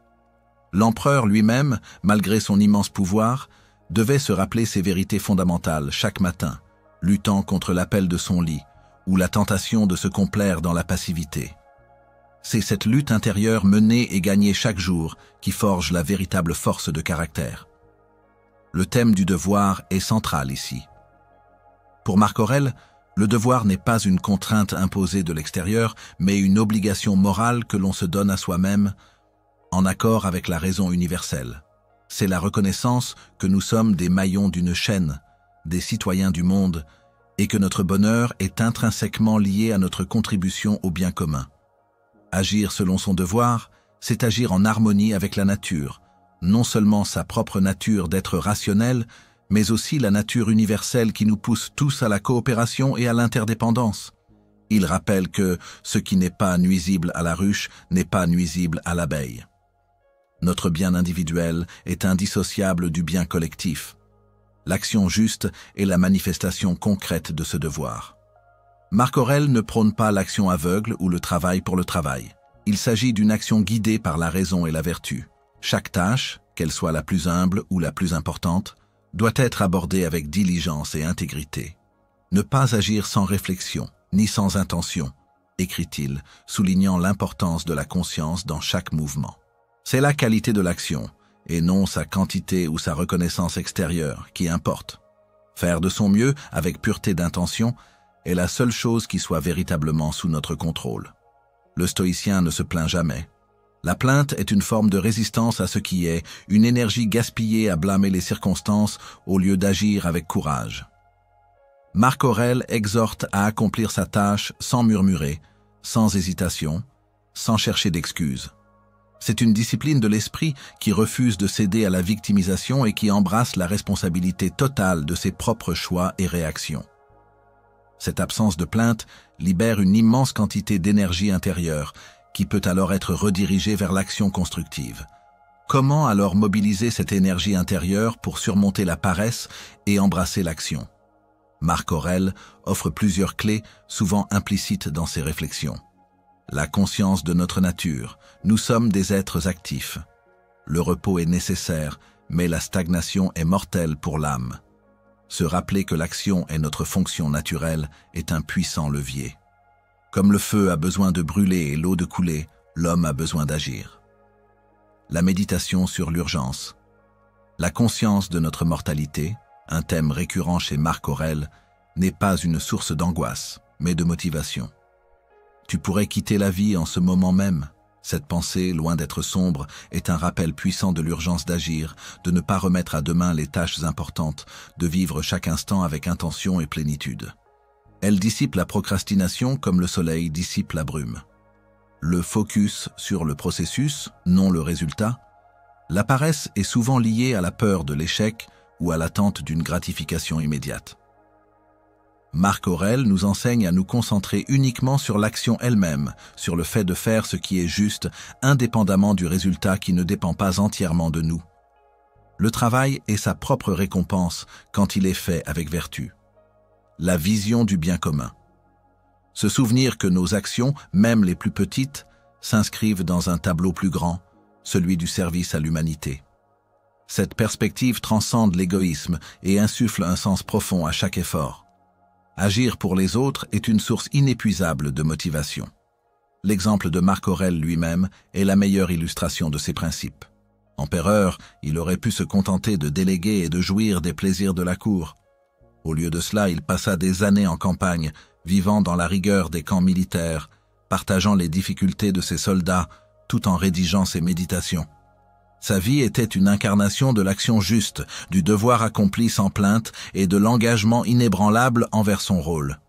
L'empereur lui-même, malgré son immense pouvoir, devait se rappeler ces vérités fondamentales chaque matin, luttant contre l'appel de son lit ou la tentation de se complaire dans la passivité. C'est cette lutte intérieure menée et gagnée chaque jour qui forge la véritable force de caractère. Le thème du devoir est central ici. Pour Marc Aurèle, le devoir n'est pas une contrainte imposée de l'extérieur, mais une obligation morale que l'on se donne à soi-même en accord avec la raison universelle. C'est la reconnaissance que nous sommes des maillons d'une chaîne, des citoyens du monde, et que notre bonheur est intrinsèquement lié à notre contribution au bien commun. Agir selon son devoir, c'est agir en harmonie avec la nature, non seulement sa propre nature d'être rationnel, mais aussi la nature universelle qui nous pousse tous à la coopération et à l'interdépendance. Il rappelle que ce qui n'est pas nuisible à la ruche n'est pas nuisible à l'abeille. Notre bien individuel est indissociable du bien collectif. L'action juste est la manifestation concrète de ce devoir. Marc Aurèle ne prône pas l'action aveugle ou le travail pour le travail. Il s'agit d'une action guidée par la raison et la vertu. Chaque tâche, qu'elle soit la plus humble ou la plus importante, doit être abordée avec diligence et intégrité. Ne pas agir sans réflexion, ni sans intention, écrit-il, soulignant l'importance de la conscience dans chaque mouvement. C'est la qualité de l'action, et non sa quantité ou sa reconnaissance extérieure, qui importe. Faire de son mieux, avec pureté d'intention, est la seule chose qui soit véritablement sous notre contrôle. Le stoïcien ne se plaint jamais. La plainte est une forme de résistance à ce qui est, une énergie gaspillée à blâmer les circonstances au lieu d'agir avec courage. Marc Aurèle exhorte à accomplir sa tâche sans murmurer, sans hésitation, sans chercher d'excuses. C'est une discipline de l'esprit qui refuse de céder à la victimisation et qui embrasse la responsabilité totale de ses propres choix et réactions. Cette absence de plainte libère une immense quantité d'énergie intérieure qui peut alors être redirigée vers l'action constructive. Comment alors mobiliser cette énergie intérieure pour surmonter la paresse et embrasser l'action? Marc Aurèle offre plusieurs clés, souvent implicites dans ses réflexions. La conscience de notre nature. Nous sommes des êtres actifs. Le repos est nécessaire, mais la stagnation est mortelle pour l'âme. Se rappeler que l'action est notre fonction naturelle est un puissant levier. Comme le feu a besoin de brûler et l'eau de couler, l'homme a besoin d'agir. La méditation sur l'urgence. La conscience de notre mortalité, un thème récurrent chez Marc Aurèle, n'est pas une source d'angoisse, mais de motivation. Tu pourrais quitter la vie en ce moment même. Cette pensée, loin d'être sombre, est un rappel puissant de l'urgence d'agir, de ne pas remettre à demain les tâches importantes, de vivre chaque instant avec intention et plénitude. Elle dissipe la procrastination comme le soleil dissipe la brume. Le focus sur le processus, non le résultat. La paresse est souvent liée à la peur de l'échec ou à l'attente d'une gratification immédiate. Marc Aurèle nous enseigne à nous concentrer uniquement sur l'action elle-même, sur le fait de faire ce qui est juste, indépendamment du résultat qui ne dépend pas entièrement de nous. Le travail est sa propre récompense quand il est fait avec vertu. La vision du bien commun. Se souvenir que nos actions, même les plus petites, s'inscrivent dans un tableau plus grand, celui du service à l'humanité. Cette perspective transcende l'égoïsme et insuffle un sens profond à chaque effort. Agir pour les autres est une source inépuisable de motivation. L'exemple de Marc Aurèle lui-même est la meilleure illustration de ces principes. Empereur, il aurait pu se contenter de déléguer et de jouir des plaisirs de la cour. Au lieu de cela, il passa des années en campagne, vivant dans la rigueur des camps militaires, partageant les difficultés de ses soldats, tout en rédigeant ses méditations. Sa vie était une incarnation de l'action juste, du devoir accompli sans plainte et de l'engagement inébranlable envers son rôle.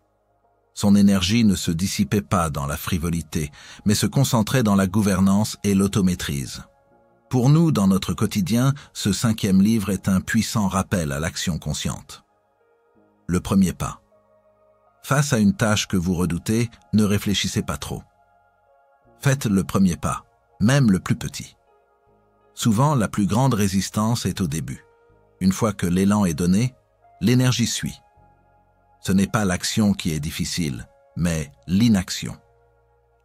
Son énergie ne se dissipait pas dans la frivolité, mais se concentrait dans la gouvernance et l'automaîtrise. Pour nous, dans notre quotidien, ce 5e livre est un puissant rappel à l'action consciente. Le premier pas. Face à une tâche que vous redoutez, ne réfléchissez pas trop. Faites le premier pas, même le plus petit. Souvent, la plus grande résistance est au début. Une fois que l'élan est donné, l'énergie suit. Ce n'est pas l'action qui est difficile, mais l'inaction.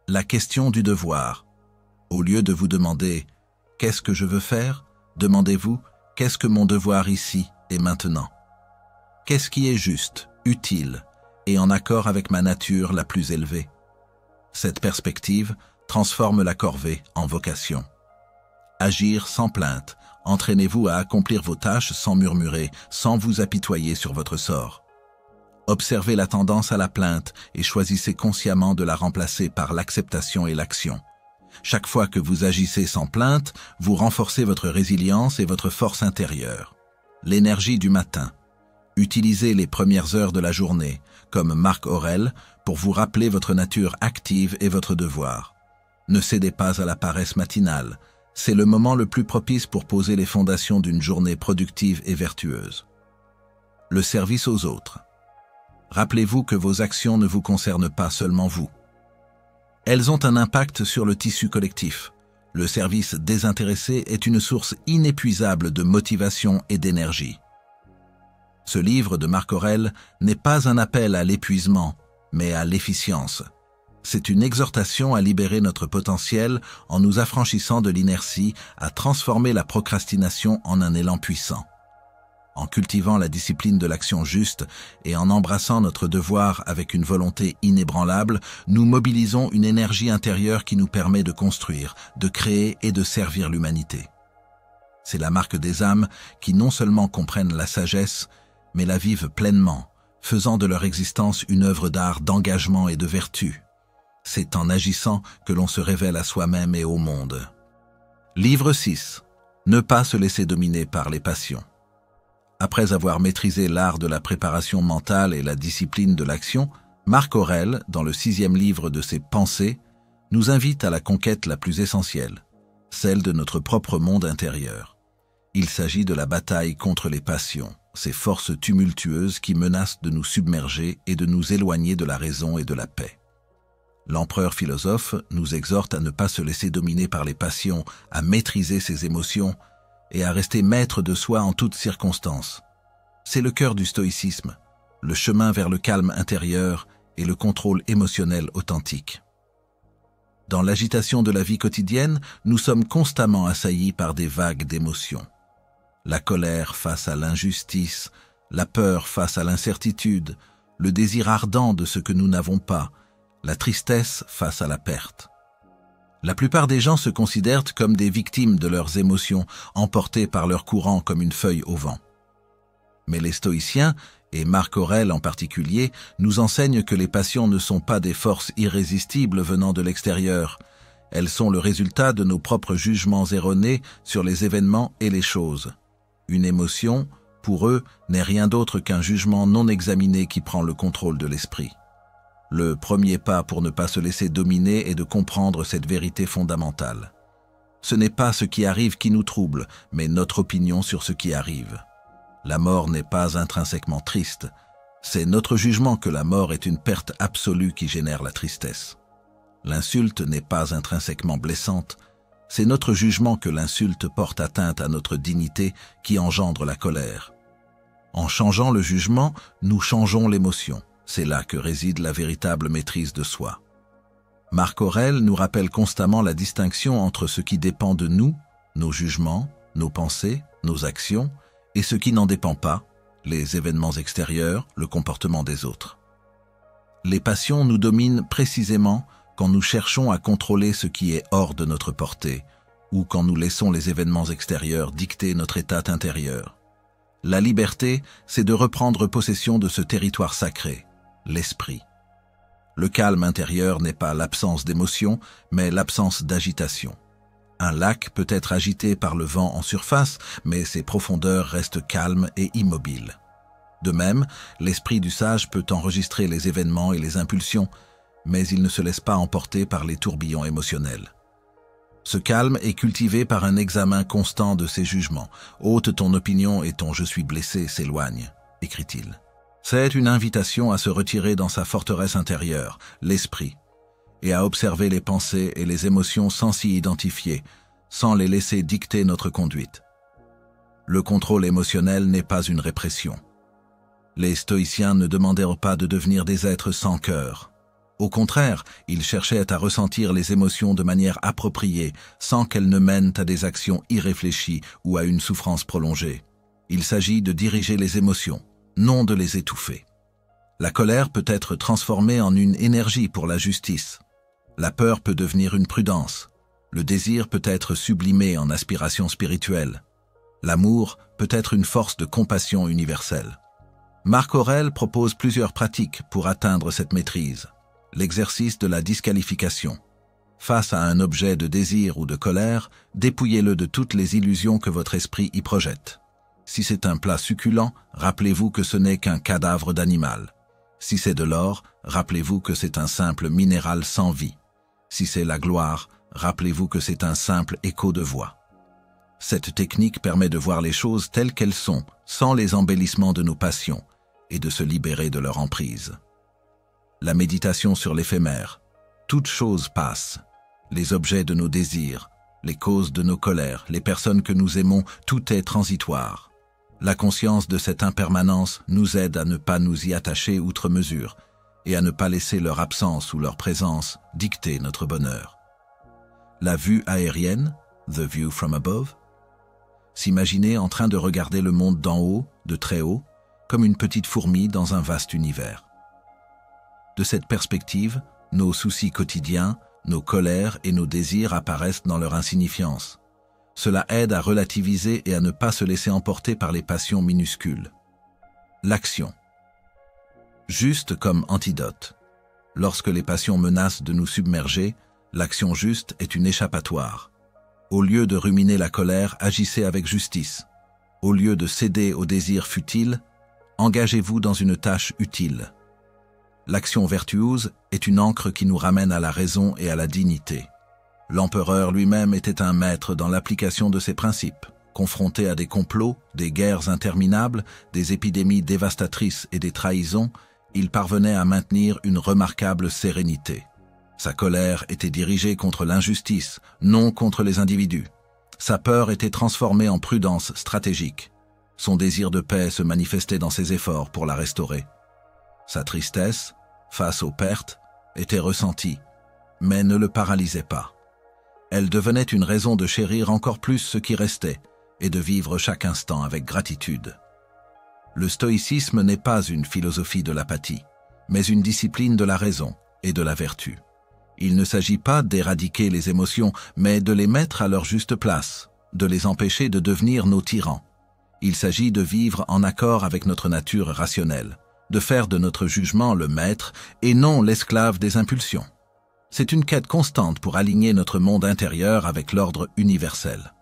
La question du devoir. Au lieu de vous demander « Qu'est-ce que je veux faire ?», demandez-vous « Qu'est-ce que mon devoir ici et maintenant ?» Qu'est-ce qui est juste, utile et en accord avec ma nature la plus élevée? Cette perspective transforme la corvée en vocation. Agir sans plainte, entraînez-vous à accomplir vos tâches sans murmurer, sans vous apitoyer sur votre sort. Observez la tendance à la plainte et choisissez consciemment de la remplacer par l'acceptation et l'action. Chaque fois que vous agissez sans plainte, vous renforcez votre résilience et votre force intérieure. L'énergie du matin. Utilisez les premières heures de la journée, comme Marc Aurèle, pour vous rappeler votre nature active et votre devoir. Ne cédez pas à la paresse matinale. C'est le moment le plus propice pour poser les fondations d'une journée productive et vertueuse. Le service aux autres. Rappelez-vous que vos actions ne vous concernent pas seulement vous. Elles ont un impact sur le tissu collectif. Le service désintéressé est une source inépuisable de motivation et d'énergie. Ce livre de Marc Aurèle n'est pas un appel à l'épuisement, mais à l'efficience. C'est une exhortation à libérer notre potentiel en nous affranchissant de l'inertie, à transformer la procrastination en un élan puissant. En cultivant la discipline de l'action juste et en embrassant notre devoir avec une volonté inébranlable, nous mobilisons une énergie intérieure qui nous permet de construire, de créer et de servir l'humanité. C'est la marque des âmes qui non seulement comprennent la sagesse, mais la vivent pleinement, faisant de leur existence une œuvre d'art d'engagement et de vertu. C'est en agissant que l'on se révèle à soi-même et au monde. Livre 6. Ne pas se laisser dominer par les passions. Après avoir maîtrisé l'art de la préparation mentale et la discipline de l'action, Marc Aurèle, dans le 6e livre de ses Pensées, nous invite à la conquête la plus essentielle, celle de notre propre monde intérieur. Il s'agit de la bataille contre les passions, ces forces tumultueuses qui menacent de nous submerger et de nous éloigner de la raison et de la paix. L'empereur philosophe nous exhorte à ne pas se laisser dominer par les passions, à maîtriser ses émotions et à rester maître de soi en toutes circonstances. C'est le cœur du stoïcisme, le chemin vers le calme intérieur et le contrôle émotionnel authentique. Dans l'agitation de la vie quotidienne, nous sommes constamment assaillis par des vagues d'émotions. La colère face à l'injustice, la peur face à l'incertitude, le désir ardent de ce que nous n'avons pas, la tristesse face à la perte. La plupart des gens se considèrent comme des victimes de leurs émotions, emportées par leur courant comme une feuille au vent. Mais les stoïciens, et Marc Aurèle en particulier, nous enseignent que les passions ne sont pas des forces irrésistibles venant de l'extérieur. Elles sont le résultat de nos propres jugements erronés sur les événements et les choses. Une émotion, pour eux, n'est rien d'autre qu'un jugement non examiné qui prend le contrôle de l'esprit. Le premier pas pour ne pas se laisser dominer est de comprendre cette vérité fondamentale. Ce n'est pas ce qui arrive qui nous trouble, mais notre opinion sur ce qui arrive. La mort n'est pas intrinsèquement triste. C'est notre jugement que la mort est une perte absolue qui génère la tristesse. L'insulte n'est pas intrinsèquement blessante. C'est notre jugement que l'insulte porte atteinte à notre dignité qui engendre la colère. En changeant le jugement, nous changeons l'émotion. C'est là que réside la véritable maîtrise de soi. Marc Aurèle nous rappelle constamment la distinction entre ce qui dépend de nous, nos jugements, nos pensées, nos actions, et ce qui n'en dépend pas, les événements extérieurs, le comportement des autres. Les passions nous dominent précisément quand nous cherchons à contrôler ce qui est hors de notre portée, ou quand nous laissons les événements extérieurs dicter notre état intérieur. La liberté, c'est de reprendre possession de ce territoire sacré, l'esprit. Le calme intérieur n'est pas l'absence d'émotion, mais l'absence d'agitation. Un lac peut être agité par le vent en surface, mais ses profondeurs restent calmes et immobiles. De même, l'esprit du sage peut enregistrer les événements et les impulsions, mais il ne se laisse pas emporter par les tourbillons émotionnels. Ce calme est cultivé par un examen constant de ses jugements. Ôte ton opinion et ton « je suis blessé » s'éloigne, écrit-il. C'est une invitation à se retirer dans sa forteresse intérieure, l'esprit, et à observer les pensées et les émotions sans s'y identifier, sans les laisser dicter notre conduite. Le contrôle émotionnel n'est pas une répression. Les stoïciens ne demandèrent pas de devenir des êtres sans cœur. Au contraire, ils cherchaient à ressentir les émotions de manière appropriée, sans qu'elles ne mènent à des actions irréfléchies ou à une souffrance prolongée. Il s'agit de diriger les émotions, non de les étouffer. La colère peut être transformée en une énergie pour la justice. La peur peut devenir une prudence. Le désir peut être sublimé en aspiration spirituelle. L'amour peut être une force de compassion universelle. Marc Aurèle propose plusieurs pratiques pour atteindre cette maîtrise. L'exercice de la disqualification. Face à un objet de désir ou de colère, dépouillez-le de toutes les illusions que votre esprit y projette. Si c'est un plat succulent, rappelez-vous que ce n'est qu'un cadavre d'animal. Si c'est de l'or, rappelez-vous que c'est un simple minéral sans vie. Si c'est la gloire, rappelez-vous que c'est un simple écho de voix. Cette technique permet de voir les choses telles qu'elles sont, sans les embellissements de nos passions, et de se libérer de leur emprise. La méditation sur l'éphémère. Toute chose passe. Les objets de nos désirs, les causes de nos colères, les personnes que nous aimons, tout est transitoire. La conscience de cette impermanence nous aide à ne pas nous y attacher outre mesure et à ne pas laisser leur absence ou leur présence dicter notre bonheur. La vue aérienne, the view from above, s'imaginer en train de regarder le monde d'en haut, de très haut, comme une petite fourmi dans un vaste univers. De cette perspective, nos soucis quotidiens, nos colères et nos désirs apparaissent dans leur insignifiance. Cela aide à relativiser et à ne pas se laisser emporter par les passions minuscules. L'action. Juste comme antidote. Lorsque les passions menacent de nous submerger, l'action juste est une échappatoire. Au lieu de ruminer la colère, agissez avec justice. Au lieu de céder aux désirs futiles, engagez-vous dans une tâche utile. L'action vertueuse est une ancre qui nous ramène à la raison et à la dignité. L'empereur lui-même était un maître dans l'application de ces principes. Confronté à des complots, des guerres interminables, des épidémies dévastatrices et des trahisons, il parvenait à maintenir une remarquable sérénité. Sa colère était dirigée contre l'injustice, non contre les individus. Sa peur était transformée en prudence stratégique. Son désir de paix se manifestait dans ses efforts pour la restaurer. Sa tristesse, face aux pertes, était ressentie, mais ne le paralysait pas. Elle devenait une raison de chérir encore plus ce qui restait et de vivre chaque instant avec gratitude. Le stoïcisme n'est pas une philosophie de l'apathie, mais une discipline de la raison et de la vertu. Il ne s'agit pas d'éradiquer les émotions, mais de les mettre à leur juste place, de les empêcher de devenir nos tyrans. Il s'agit de vivre en accord avec notre nature rationnelle, de faire de notre jugement le maître et non l'esclave des impulsions. C'est une quête constante pour aligner notre monde intérieur avec l'ordre universel.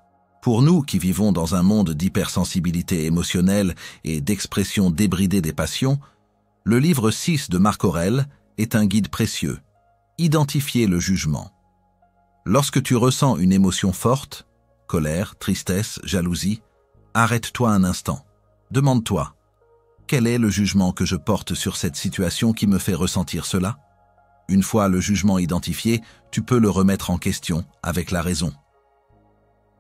Pour nous qui vivons dans un monde d'hypersensibilité émotionnelle et d'expression débridée des passions, le livre 6 de Marc Aurèle est un guide précieux. Identifier le jugement. Lorsque tu ressens une émotion forte, colère, tristesse, jalousie, arrête-toi un instant. Demande-toi, quel est le jugement que je porte sur cette situation qui me fait ressentir cela? Une fois le jugement identifié, tu peux le remettre en question avec la raison.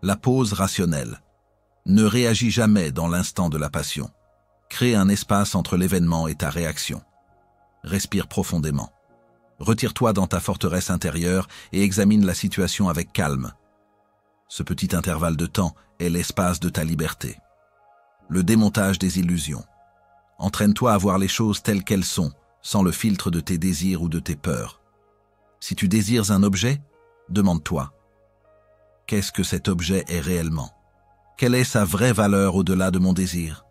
La pause rationnelle. Ne réagis jamais dans l'instant de la passion. Crée un espace entre l'événement et ta réaction. Respire profondément. Retire-toi dans ta forteresse intérieure et examine la situation avec calme. Ce petit intervalle de temps est l'espace de ta liberté. Le démontage des illusions. Entraîne-toi à voir les choses telles qu'elles sont, sans le filtre de tes désirs ou de tes peurs. Si tu désires un objet, demande-toi, qu'est-ce que cet objet est réellement? Quelle est sa vraie valeur au-delà de mon désir?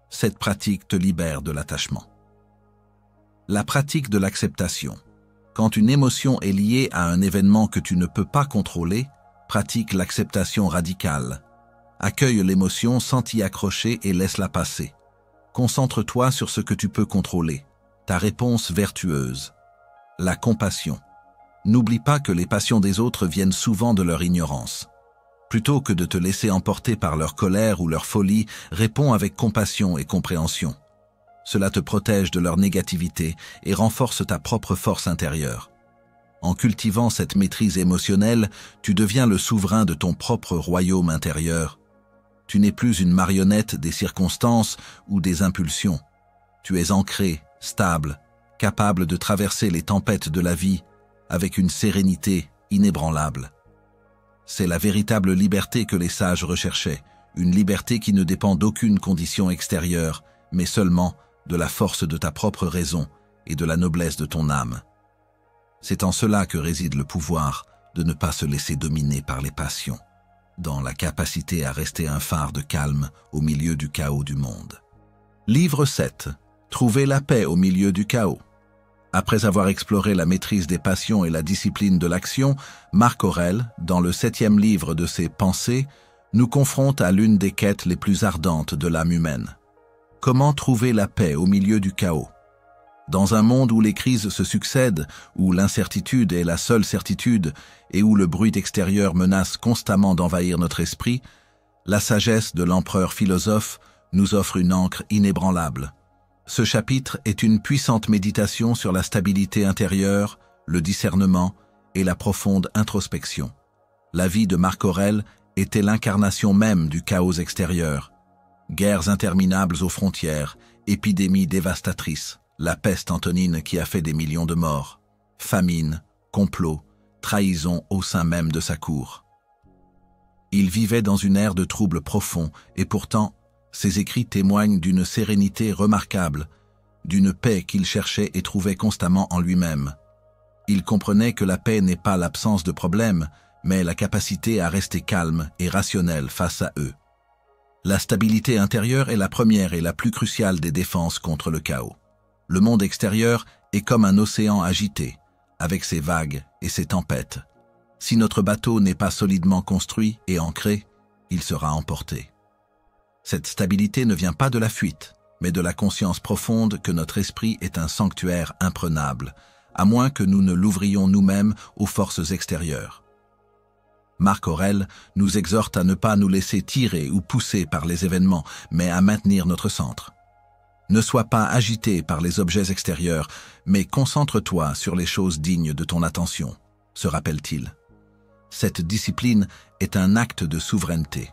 Cette pratique te libère de l'attachement. La pratique de l'acceptation. Quand une émotion est liée à un événement que tu ne peux pas contrôler, pratique l'acceptation radicale. Accueille l'émotion sans t'y accrocher et laisse-la passer. Concentre-toi sur ce que tu peux contrôler, ta réponse vertueuse. La compassion. N'oublie pas que les passions des autres viennent souvent de leur ignorance. Plutôt que de te laisser emporter par leur colère ou leur folie, réponds avec compassion et compréhension. Cela te protège de leur négativité et renforce ta propre force intérieure. En cultivant cette maîtrise émotionnelle, tu deviens le souverain de ton propre royaume intérieur. Tu n'es plus une marionnette des circonstances ou des impulsions. Tu es ancré, stable, capable de traverser les tempêtes de la vie avec une sérénité inébranlable. C'est la véritable liberté que les sages recherchaient, une liberté qui ne dépend d'aucune condition extérieure, mais seulement de la force de ta propre raison et de la noblesse de ton âme. C'est en cela que réside le pouvoir de ne pas se laisser dominer par les passions, dans la capacité à rester un phare de calme au milieu du chaos du monde. Livre 7. Trouver la paix au milieu du chaos. Après avoir exploré la maîtrise des passions et la discipline de l'action, Marc Aurèle, dans le 7e livre de ses Pensées, nous confronte à l'une des quêtes les plus ardentes de l'âme humaine. Comment trouver la paix au milieu du chaos? Dans un monde où les crises se succèdent, où l'incertitude est la seule certitude et où le bruit extérieur menace constamment d'envahir notre esprit, la sagesse de l'empereur philosophe nous offre une ancre inébranlable. Ce chapitre est une puissante méditation sur la stabilité intérieure, le discernement et la profonde introspection. La vie de Marc Aurèle était l'incarnation même du chaos extérieur. Guerres interminables aux frontières, épidémies dévastatrices, la peste antonine qui a fait des millions de morts, famine, complot, trahison au sein même de sa cour. Il vivait dans une ère de troubles profonds et pourtant, ses écrits témoignent d'une sérénité remarquable, d'une paix qu'il cherchait et trouvait constamment en lui-même. Il comprenait que la paix n'est pas l'absence de problèmes, mais la capacité à rester calme et rationnel face à eux. La stabilité intérieure est la première et la plus cruciale des défenses contre le chaos. Le monde extérieur est comme un océan agité, avec ses vagues et ses tempêtes. Si notre bateau n'est pas solidement construit et ancré, il sera emporté. Cette stabilité ne vient pas de la fuite, mais de la conscience profonde que notre esprit est un sanctuaire imprenable, à moins que nous ne l'ouvrions nous-mêmes aux forces extérieures. Marc Aurèle nous exhorte à ne pas nous laisser tirer ou pousser par les événements, mais à maintenir notre centre. Ne sois pas agité par les objets extérieurs, mais concentre-toi sur les choses dignes de ton attention, se rappelle-t-il. Cette discipline est un acte de souveraineté.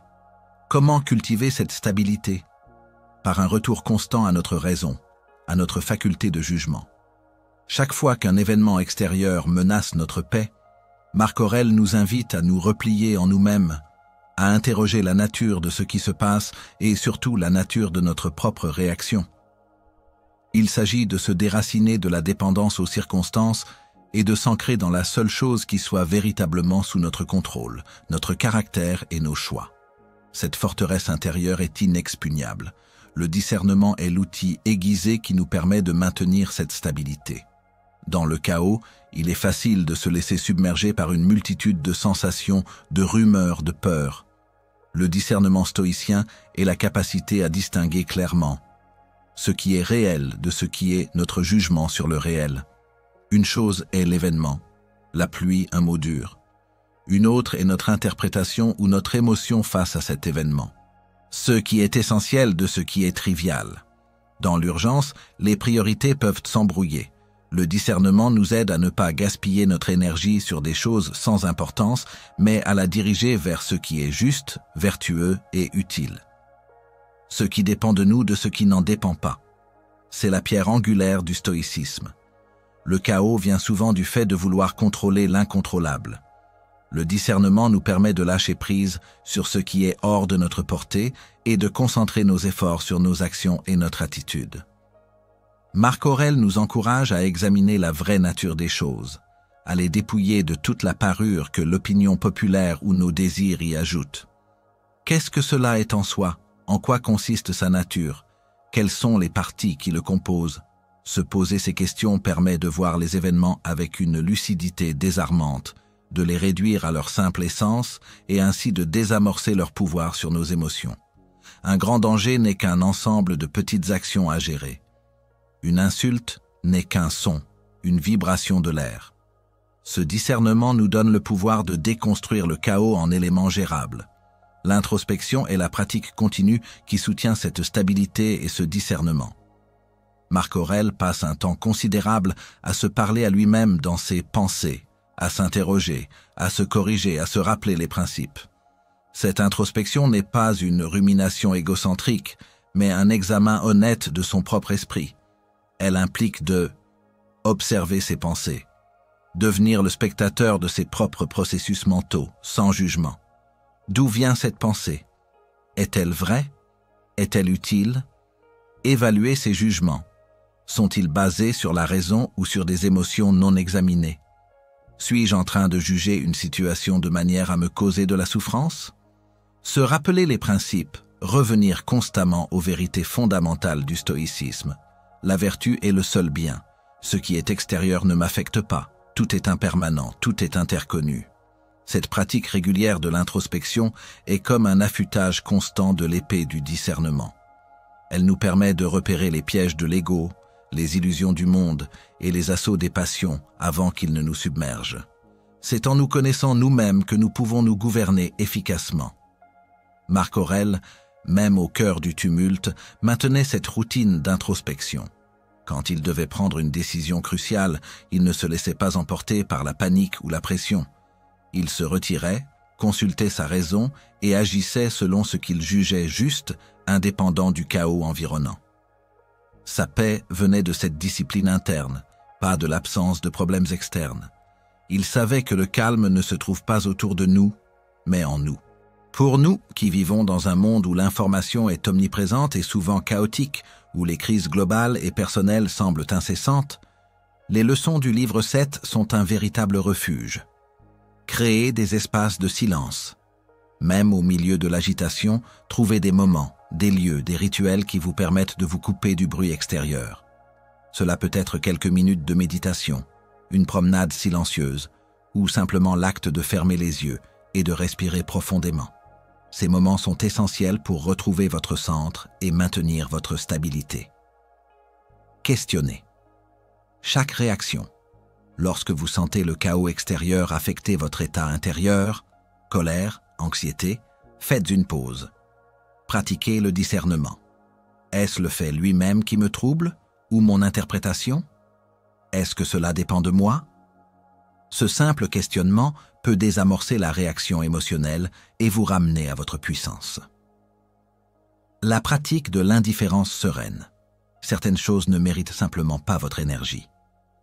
Comment cultiver cette stabilité? Par un retour constant à notre raison, à notre faculté de jugement. Chaque fois qu'un événement extérieur menace notre paix, Marc Aurèle nous invite à nous replier en nous-mêmes, à interroger la nature de ce qui se passe et surtout la nature de notre propre réaction. Il s'agit de se déraciner de la dépendance aux circonstances et de s'ancrer dans la seule chose qui soit véritablement sous notre contrôle, notre caractère et nos choix. Cette forteresse intérieure est inexpugnable. Le discernement est l'outil aiguisé qui nous permet de maintenir cette stabilité. Dans le chaos, il est facile de se laisser submerger par une multitude de sensations, de rumeurs, de peurs. Le discernement stoïcien est la capacité à distinguer clairement ce qui est réel de ce qui est notre jugement sur le réel. Une chose est l'événement, la pluie, un mot dur. Une autre est notre interprétation ou notre émotion face à cet événement. Ce qui est essentiel de ce qui est trivial. Dans l'urgence, les priorités peuvent s'embrouiller. Le discernement nous aide à ne pas gaspiller notre énergie sur des choses sans importance, mais à la diriger vers ce qui est juste, vertueux et utile. Ce qui dépend de nous de ce qui n'en dépend pas. C'est la pierre angulaire du stoïcisme. Le chaos vient souvent du fait de vouloir contrôler l'incontrôlable. Le discernement nous permet de lâcher prise sur ce qui est hors de notre portée et de concentrer nos efforts sur nos actions et notre attitude. Marc Aurèle nous encourage à examiner la vraie nature des choses, à les dépouiller de toute la parure que l'opinion populaire ou nos désirs y ajoutent. Qu'est-ce que cela est en soi? En quoi consiste sa nature? Quelles sont les parties qui le composent? Se poser ces questions permet de voir les événements avec une lucidité désarmante, de les réduire à leur simple essence et ainsi de désamorcer leur pouvoir sur nos émotions. Un grand danger n'est qu'un ensemble de petites actions à gérer. Une insulte n'est qu'un son, une vibration de l'air. Ce discernement nous donne le pouvoir de déconstruire le chaos en éléments gérables. L'introspection est la pratique continue qui soutient cette stabilité et ce discernement. Marc Aurèle passe un temps considérable à se parler à lui-même dans ses pensées, à s'interroger, à se corriger, à se rappeler les principes. Cette introspection n'est pas une rumination égocentrique, mais un examen honnête de son propre esprit. Elle implique de observer ses pensées, devenir le spectateur de ses propres processus mentaux, sans jugement. D'où vient cette pensée? Est-elle vraie? Est-elle utile? Évaluer ses jugements. Sont-ils basés sur la raison ou sur des émotions non examinées? Suis-je en train de juger une situation de manière à me causer de la souffrance? Se rappeler les principes, revenir constamment aux vérités fondamentales du stoïcisme. La vertu est le seul bien. Ce qui est extérieur ne m'affecte pas. Tout est impermanent, tout est interconnu. Cette pratique régulière de l'introspection est comme un affûtage constant de l'épée du discernement. Elle nous permet de repérer les pièges de l'ego, les illusions du monde et les assauts des passions avant qu'ils ne nous submergent. C'est en nous connaissant nous-mêmes que nous pouvons nous gouverner efficacement. Marc Aurèle, même au cœur du tumulte, maintenait cette routine d'introspection. Quand il devait prendre une décision cruciale, il ne se laissait pas emporter par la panique ou la pression. Il se retirait, consultait sa raison et agissait selon ce qu'il jugeait juste, indépendant du chaos environnant. Sa paix venait de cette discipline interne, pas de l'absence de problèmes externes. Il savait que le calme ne se trouve pas autour de nous, mais en nous. Pour nous, qui vivons dans un monde où l'information est omniprésente et souvent chaotique, où les crises globales et personnelles semblent incessantes, les leçons du livre 7 sont un véritable refuge. Créez des espaces de silence. Même au milieu de l'agitation, trouvez des moments, des lieux, des rituels qui vous permettent de vous couper du bruit extérieur. Cela peut être quelques minutes de méditation, une promenade silencieuse, ou simplement l'acte de fermer les yeux et de respirer profondément. Ces moments sont essentiels pour retrouver votre centre et maintenir votre stabilité. Questionnez. Chaque réaction. Lorsque vous sentez le chaos extérieur affecter votre état intérieur, colère, anxiété, faites une pause. Pratiquez le discernement. Est-ce le fait lui-même qui me trouble, ou mon interprétation? Est-ce que cela dépend de moi? Ce simple questionnement peut désamorcer la réaction émotionnelle et vous ramener à votre puissance. La pratique de l'indifférence sereine. Certaines choses ne méritent simplement pas votre énergie.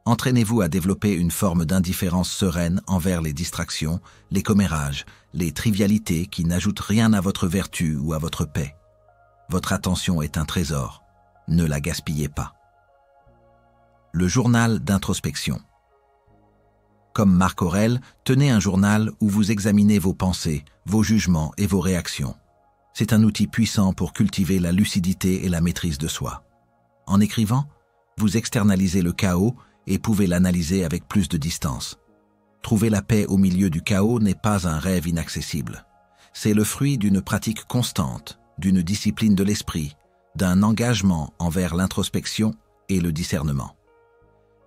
Entraînez-vous à développer une forme d'indifférence sereine envers les distractions, les commérages, les trivialités qui n'ajoutent rien à votre vertu ou à votre paix. Votre attention est un trésor. Ne la gaspillez pas. Le journal d'introspection. Comme Marc Aurèle, tenez un journal où vous examinez vos pensées, vos jugements et vos réactions. C'est un outil puissant pour cultiver la lucidité et la maîtrise de soi. En écrivant, vous externalisez le chaos et pouvez l'analyser avec plus de distance. Trouver la paix au milieu du chaos n'est pas un rêve inaccessible. C'est le fruit d'une pratique constante, d'une discipline de l'esprit, d'un engagement envers l'introspection et le discernement.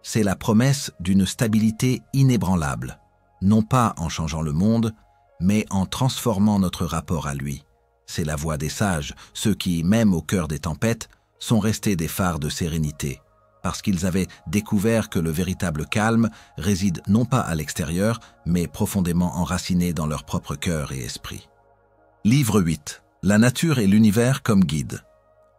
C'est la promesse d'une stabilité inébranlable, non pas en changeant le monde, mais en transformant notre rapport à lui. C'est la voie des sages, ceux qui, même au cœur des tempêtes, sont restés des phares de sérénité, parce qu'ils avaient découvert que le véritable calme réside non pas à l'extérieur, mais profondément enraciné dans leur propre cœur et esprit. Livre 8. La nature et l'univers comme guide.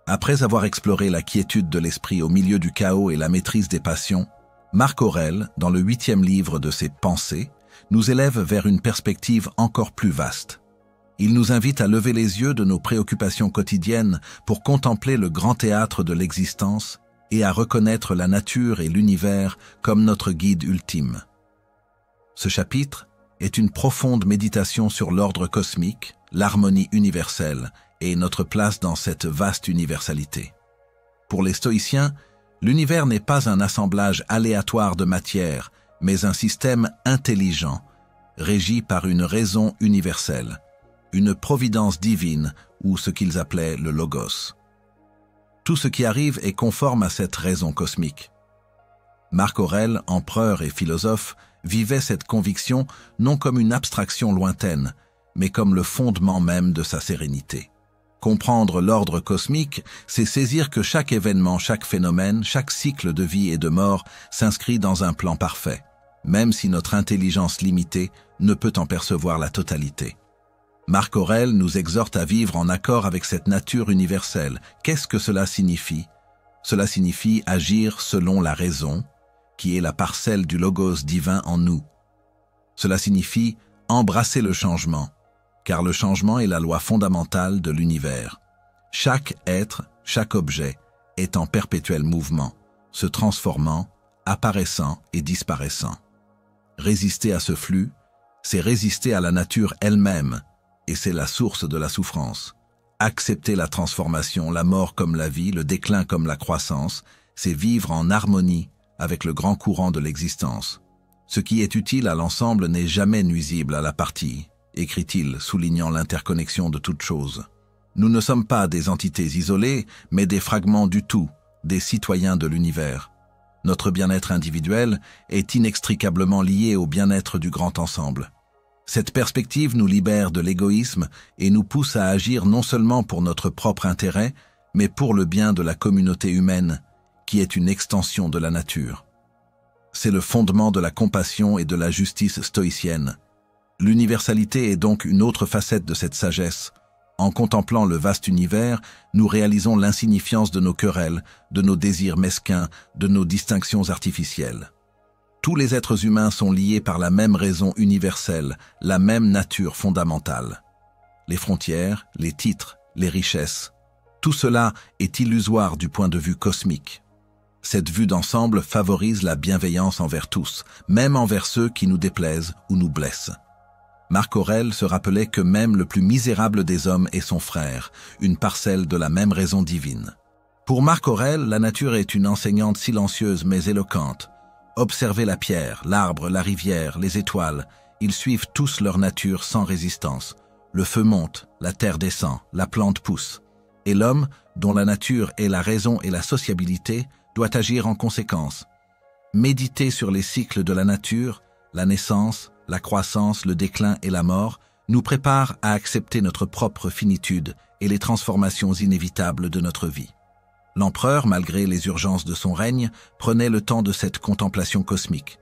Après avoir exploré la quiétude de l'esprit au milieu du chaos et la maîtrise des passions, Marc Aurèle, dans le 8e livre de ses Pensées, nous élève vers une perspective encore plus vaste. Il nous invite à lever les yeux de nos préoccupations quotidiennes pour contempler le grand théâtre de l'existence et à reconnaître la nature et l'univers comme notre guide ultime. Ce chapitre est une profonde méditation sur l'ordre cosmique, l'harmonie universelle et notre place dans cette vaste universalité. Pour les stoïciens, l'univers n'est pas un assemblage aléatoire de matière, mais un système intelligent, régi par une raison universelle, une providence divine ou ce qu'ils appelaient le logos. Tout ce qui arrive est conforme à cette raison cosmique. Marc Aurèle, empereur et philosophe, vivait cette conviction non comme une abstraction lointaine, mais comme le fondement même de sa sérénité. Comprendre l'ordre cosmique, c'est saisir que chaque événement, chaque phénomène, chaque cycle de vie et de mort s'inscrit dans un plan parfait, même si notre intelligence limitée ne peut en percevoir la totalité. Marc Aurèle nous exhorte à vivre en accord avec cette nature universelle. Qu'est-ce que cela signifie? Cela signifie agir selon la raison, qui est la parcelle du logos divin en nous. Cela signifie embrasser le changement, car le changement est la loi fondamentale de l'univers. Chaque être, chaque objet est en perpétuel mouvement, se transformant, apparaissant et disparaissant. Résister à ce flux, c'est résister à la nature elle-même, et c'est la source de la souffrance. Accepter la transformation, la mort comme la vie, le déclin comme la croissance, c'est vivre en harmonie avec le grand courant de l'existence. Ce qui est utile à l'ensemble n'est jamais nuisible à la partie, écrit-il, soulignant l'interconnexion de toutes choses. Nous ne sommes pas des entités isolées, mais des fragments du tout, des citoyens de l'univers. Notre bien-être individuel est inextricablement lié au bien-être du grand ensemble. Cette perspective nous libère de l'égoïsme et nous pousse à agir non seulement pour notre propre intérêt, mais pour le bien de la communauté humaine, qui est une extension de la nature. C'est le fondement de la compassion et de la justice stoïcienne. L'universalité est donc une autre facette de cette sagesse. En contemplant le vaste univers, nous réalisons l'insignifiance de nos querelles, de nos désirs mesquins, de nos distinctions artificielles. Tous les êtres humains sont liés par la même raison universelle, la même nature fondamentale. Les frontières, les titres, les richesses, tout cela est illusoire du point de vue cosmique. Cette vue d'ensemble favorise la bienveillance envers tous, même envers ceux qui nous déplaisent ou nous blessent. Marc Aurèle se rappelait que même le plus misérable des hommes est son frère, une parcelle de la même raison divine. Pour Marc Aurèle, la nature est une enseignante silencieuse mais éloquente. Observez la pierre, l'arbre, la rivière, les étoiles, ils suivent tous leur nature sans résistance. Le feu monte, la terre descend, la plante pousse. Et l'homme, dont la nature est la raison et la sociabilité, doit agir en conséquence. Méditer sur les cycles de la nature, la naissance, la croissance, le déclin et la mort, nous prépare à accepter notre propre finitude et les transformations inévitables de notre vie. L'empereur, malgré les urgences de son règne, prenait le temps de cette contemplation cosmique.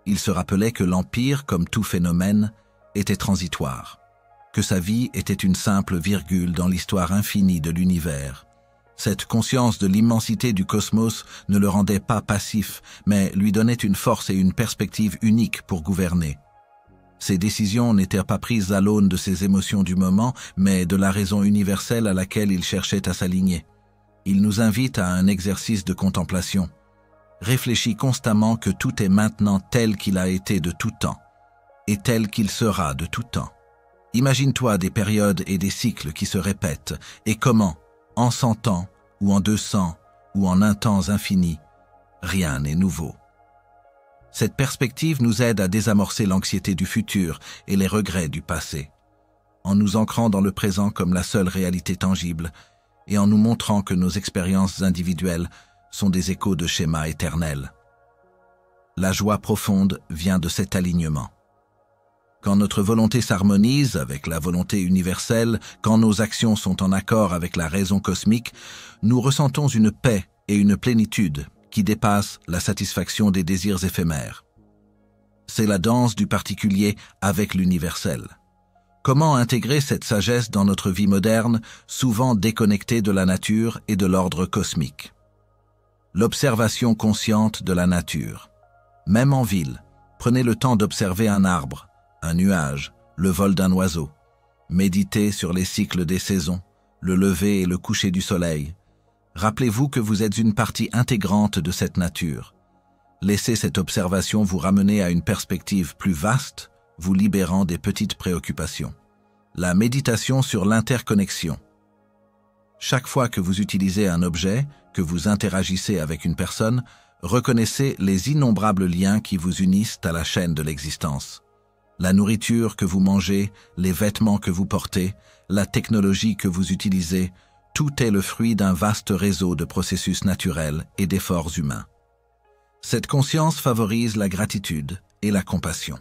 Il se rappelait que l'Empire, comme tout phénomène, était transitoire, que sa vie était une simple virgule dans l'histoire infinie de l'univers. Cette conscience de l'immensité du cosmos ne le rendait pas passif, mais lui donnait une force et une perspective unique pour gouverner. Ses décisions n'étaient pas prises à l'aune de ses émotions du moment, mais de la raison universelle à laquelle il cherchait à s'aligner. Il nous invite à un exercice de contemplation. Réfléchis constamment que tout est maintenant tel qu'il a été de tout temps, et tel qu'il sera de tout temps. Imagine-toi des périodes et des cycles qui se répètent, et comment, en 100 ans, ou en 200, ou en un temps infini, rien n'est nouveau. Cette perspective nous aide à désamorcer l'anxiété du futur et les regrets du passé, en nous ancrant dans le présent comme la seule réalité tangible, et en nous montrant que nos expériences individuelles sont des échos de schémas éternels. La joie profonde vient de cet alignement. Quand notre volonté s'harmonise avec la volonté universelle, quand nos actions sont en accord avec la raison cosmique, nous ressentons une paix et une plénitude qui dépassent la satisfaction des désirs éphémères. C'est la danse du particulier avec l'universel. Comment intégrer cette sagesse dans notre vie moderne, souvent déconnectée de la nature et de l'ordre cosmique? L'observation consciente de la nature. Même en ville, prenez le temps d'observer un arbre, un nuage, le vol d'un oiseau. Méditez sur les cycles des saisons, le lever et le coucher du soleil. Rappelez-vous que vous êtes une partie intégrante de cette nature. Laissez cette observation vous ramener à une perspective plus vaste, vous libérant des petites préoccupations. La méditation sur l'interconnexion. Chaque fois que vous utilisez un objet, que vous interagissez avec une personne, reconnaissez les innombrables liens qui vous unissent à la chaîne de l'existence. La nourriture que vous mangez, les vêtements que vous portez, la technologie que vous utilisez, tout est le fruit d'un vaste réseau de processus naturels et d'efforts humains. Cette conscience favorise la gratitude et la compassion.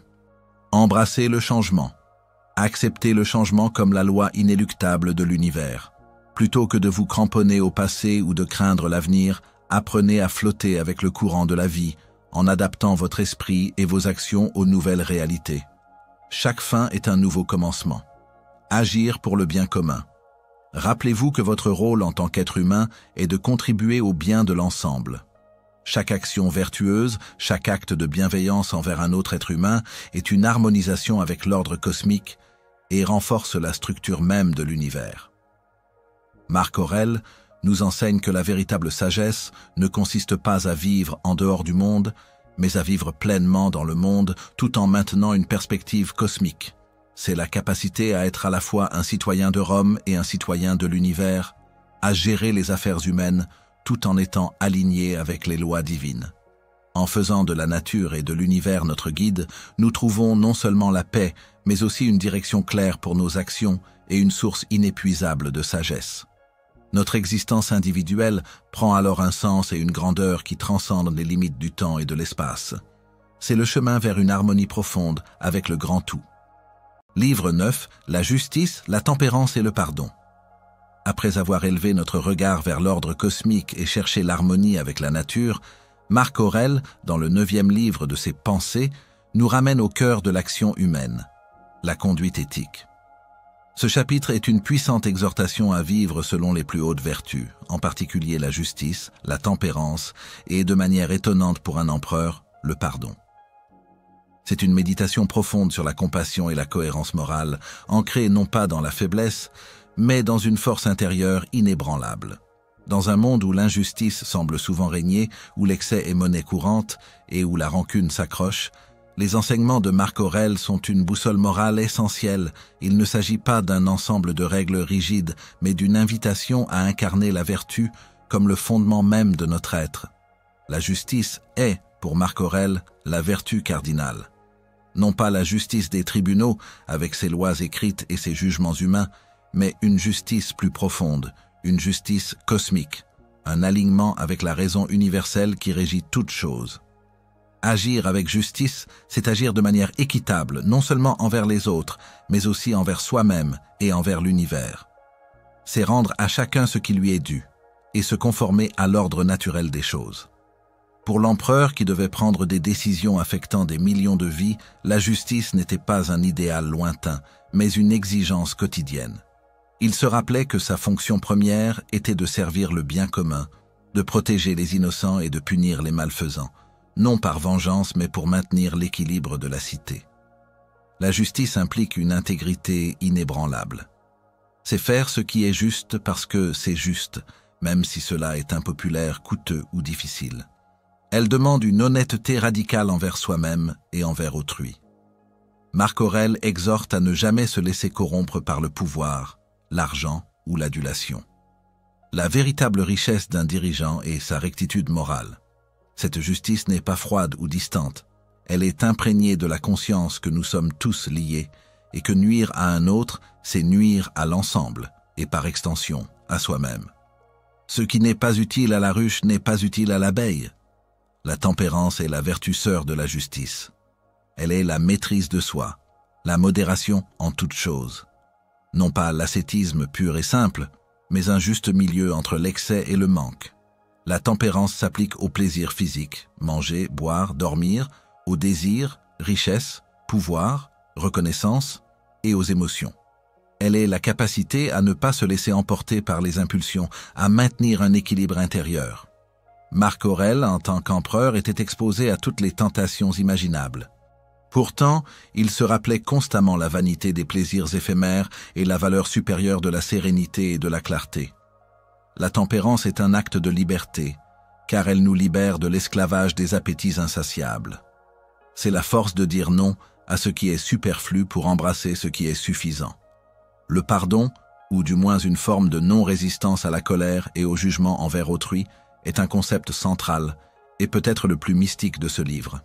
Embrassez le changement. Acceptez le changement comme la loi inéluctable de l'univers. Plutôt que de vous cramponner au passé ou de craindre l'avenir, apprenez à flotter avec le courant de la vie, en adaptant votre esprit et vos actions aux nouvelles réalités. Chaque fin est un nouveau commencement. Agir pour le bien commun. Rappelez-vous que votre rôle en tant qu'être humain est de contribuer au bien de l'ensemble. Chaque action vertueuse, chaque acte de bienveillance envers un autre être humain est une harmonisation avec l'ordre cosmique et renforce la structure même de l'univers. Marc Aurèle nous enseigne que la véritable sagesse ne consiste pas à vivre en dehors du monde, mais à vivre pleinement dans le monde tout en maintenant une perspective cosmique. C'est la capacité à être à la fois un citoyen de Rome et un citoyen de l'univers, à gérer les affaires humaines tout en étant aligné avec les lois divines. En faisant de la nature et de l'univers notre guide, nous trouvons non seulement la paix, mais aussi une direction claire pour nos actions et une source inépuisable de sagesse. Notre existence individuelle prend alors un sens et une grandeur qui transcendent les limites du temps et de l'espace. C'est le chemin vers une harmonie profonde avec le grand tout. Livre 9, la justice, la tempérance et le pardon. Après avoir élevé notre regard vers l'ordre cosmique et cherché l'harmonie avec la nature, Marc Aurèle, dans le 9e livre de ses Pensées, nous ramène au cœur de l'action humaine, la conduite éthique. Ce chapitre est une puissante exhortation à vivre selon les plus hautes vertus, en particulier la justice, la tempérance et, de manière étonnante pour un empereur, le pardon. C'est une méditation profonde sur la compassion et la cohérence morale, ancrée non pas dans la faiblesse, mais dans une force intérieure inébranlable. Dans un monde où l'injustice semble souvent régner, où l'excès est monnaie courante et où la rancune s'accroche, les enseignements de Marc Aurèle sont une boussole morale essentielle. Il ne s'agit pas d'un ensemble de règles rigides, mais d'une invitation à incarner la vertu comme le fondement même de notre être. La justice est, pour Marc Aurèle, la vertu cardinale. Non pas la justice des tribunaux, avec ses lois écrites et ses jugements humains, mais une justice plus profonde, une justice cosmique, un alignement avec la raison universelle qui régit toute chose. Agir avec justice, c'est agir de manière équitable, non seulement envers les autres, mais aussi envers soi-même et envers l'univers. C'est rendre à chacun ce qui lui est dû. et se conformer à l'ordre naturel des choses. Pour l'empereur qui devait prendre des décisions affectant des millions de vies, la justice n'était pas un idéal lointain, mais une exigence quotidienne. Il se rappelait que sa fonction première était de servir le bien commun, de protéger les innocents et de punir les malfaisants, non par vengeance mais pour maintenir l'équilibre de la cité. La justice implique une intégrité inébranlable. C'est faire ce qui est juste parce que c'est juste, même si cela est impopulaire, coûteux ou difficile. Elle demande une honnêteté radicale envers soi-même et envers autrui. Marc Aurèle exhorte à ne jamais se laisser corrompre par le pouvoir, l'argent ou l'adulation. La véritable richesse d'un dirigeant est sa rectitude morale. Cette justice n'est pas froide ou distante. Elle est imprégnée de la conscience que nous sommes tous liés et que nuire à un autre, c'est nuire à l'ensemble et par extension à soi-même. Ce qui n'est pas utile à la ruche n'est pas utile à l'abeille. La tempérance est la vertu sœur de la justice. Elle est la maîtrise de soi, la modération en toutes choses. Non pas l'ascétisme pur et simple, mais un juste milieu entre l'excès et le manque. La tempérance s'applique au plaisir physique, manger, boire, dormir, au désir, richesse, pouvoir, reconnaissance et aux émotions. Elle est la capacité à ne pas se laisser emporter par les impulsions, à maintenir un équilibre intérieur. Marc Aurèle, en tant qu'empereur, était exposé à toutes les tentations imaginables. Pourtant, il se rappelait constamment la vanité des plaisirs éphémères et la valeur supérieure de la sérénité et de la clarté. La tempérance est un acte de liberté, car elle nous libère de l'esclavage des appétits insatiables. C'est la force de dire non à ce qui est superflu pour embrasser ce qui est suffisant. Le pardon, ou du moins une forme de non-résistance à la colère et au jugement envers autrui, est un concept central et peut-être le plus mystique de ce livre.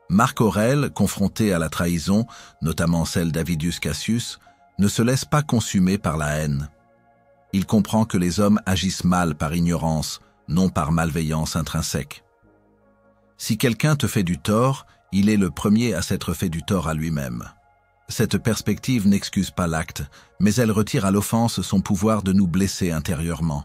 Marc Aurèle, confronté à la trahison, notamment celle d'Avidius Cassius, ne se laisse pas consumer par la haine. Il comprend que les hommes agissent mal par ignorance, non par malveillance intrinsèque. Si quelqu'un te fait du tort, il est le premier à s'être fait du tort à lui-même. Cette perspective n'excuse pas l'acte, mais elle retire à l'offense son pouvoir de nous blesser intérieurement.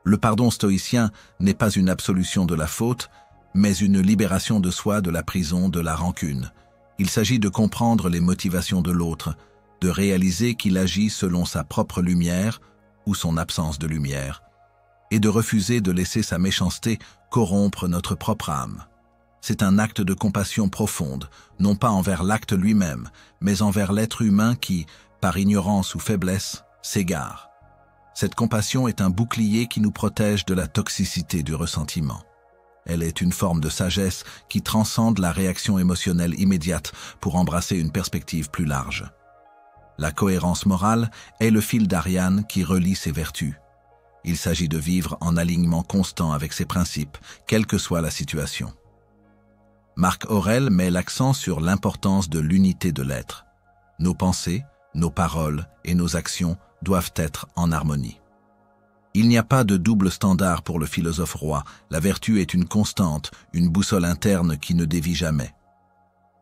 Le pardon stoïcien n'est pas une absolution de la faute, mais une libération de soi de la prison de la rancune. Il s'agit de comprendre les motivations de l'autre, de réaliser qu'il agit selon sa propre lumière ou son absence de lumière, et de refuser de laisser sa méchanceté corrompre notre propre âme. C'est un acte de compassion profonde, non pas envers l'acte lui-même, mais envers l'être humain qui, par ignorance ou faiblesse, s'égare. Cette compassion est un bouclier qui nous protège de la toxicité du ressentiment. Elle est une forme de sagesse qui transcende la réaction émotionnelle immédiate pour embrasser une perspective plus large. La cohérence morale est le fil d'Ariane qui relie ses vertus. Il s'agit de vivre en alignement constant avec ses principes, quelle que soit la situation. Marc Aurèle met l'accent sur l'importance de l'unité de l'être. Nos pensées, nos paroles et nos actions doivent être en harmonie. Il n'y a pas de double standard pour le philosophe roi. La vertu est une constante, une boussole interne qui ne dévie jamais.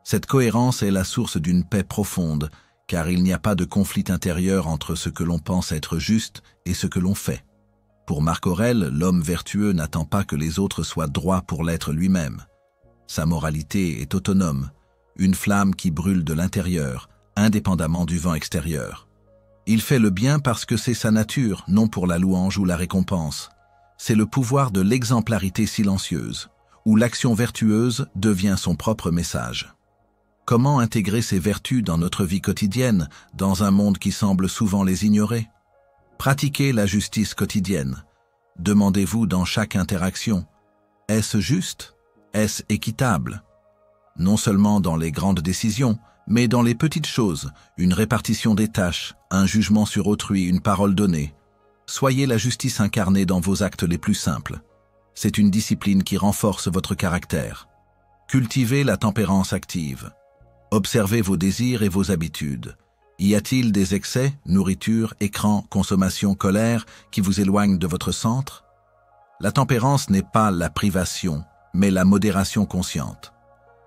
Cette cohérence est la source d'une paix profonde, car il n'y a pas de conflit intérieur entre ce que l'on pense être juste et ce que l'on fait. Pour Marc Aurèle, l'homme vertueux n'attend pas que les autres soient droits pour l'être lui-même. Sa moralité est autonome, une flamme qui brûle de l'intérieur, indépendamment du vent extérieur. Il fait le bien parce que c'est sa nature, non pour la louange ou la récompense. C'est le pouvoir de l'exemplarité silencieuse, où l'action vertueuse devient son propre message. Comment intégrer ces vertus dans notre vie quotidienne, dans un monde qui semble souvent les ignorer? Pratiquez la justice quotidienne. Demandez-vous dans chaque interaction, est-ce juste? Est-ce équitable? Non seulement dans les grandes décisions, mais dans les petites choses, une répartition des tâches, un jugement sur autrui, une parole donnée. Soyez la justice incarnée dans vos actes les plus simples. C'est une discipline qui renforce votre caractère. Cultivez la tempérance active. Observez vos désirs et vos habitudes. Y a-t-il des excès, nourriture, écran, consommation, colère, qui vous éloignent de votre centre? La tempérance n'est pas la privation, mais la modération consciente.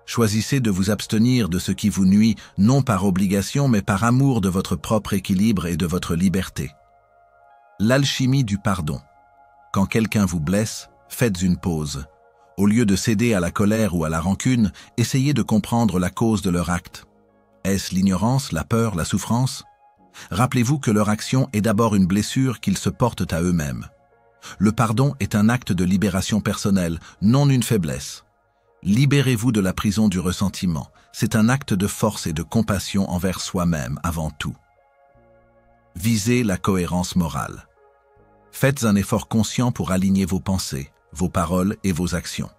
Choisissez de vous abstenir de ce qui vous nuit, non par obligation, mais par amour de votre propre équilibre et de votre liberté. L'alchimie du pardon. Quand quelqu'un vous blesse, faites une pause. Au lieu de céder à la colère ou à la rancune, essayez de comprendre la cause de leur acte. Est-ce l'ignorance, la peur, la souffrance? Rappelez-vous que leur action est d'abord une blessure qu'ils se portent à eux-mêmes. Le pardon est un acte de libération personnelle, non une faiblesse. Libérez-vous de la prison du ressentiment. C'est un acte de force et de compassion envers soi-même avant tout. Visez la cohérence morale. Faites un effort conscient pour aligner vos pensées, vos paroles et vos actions.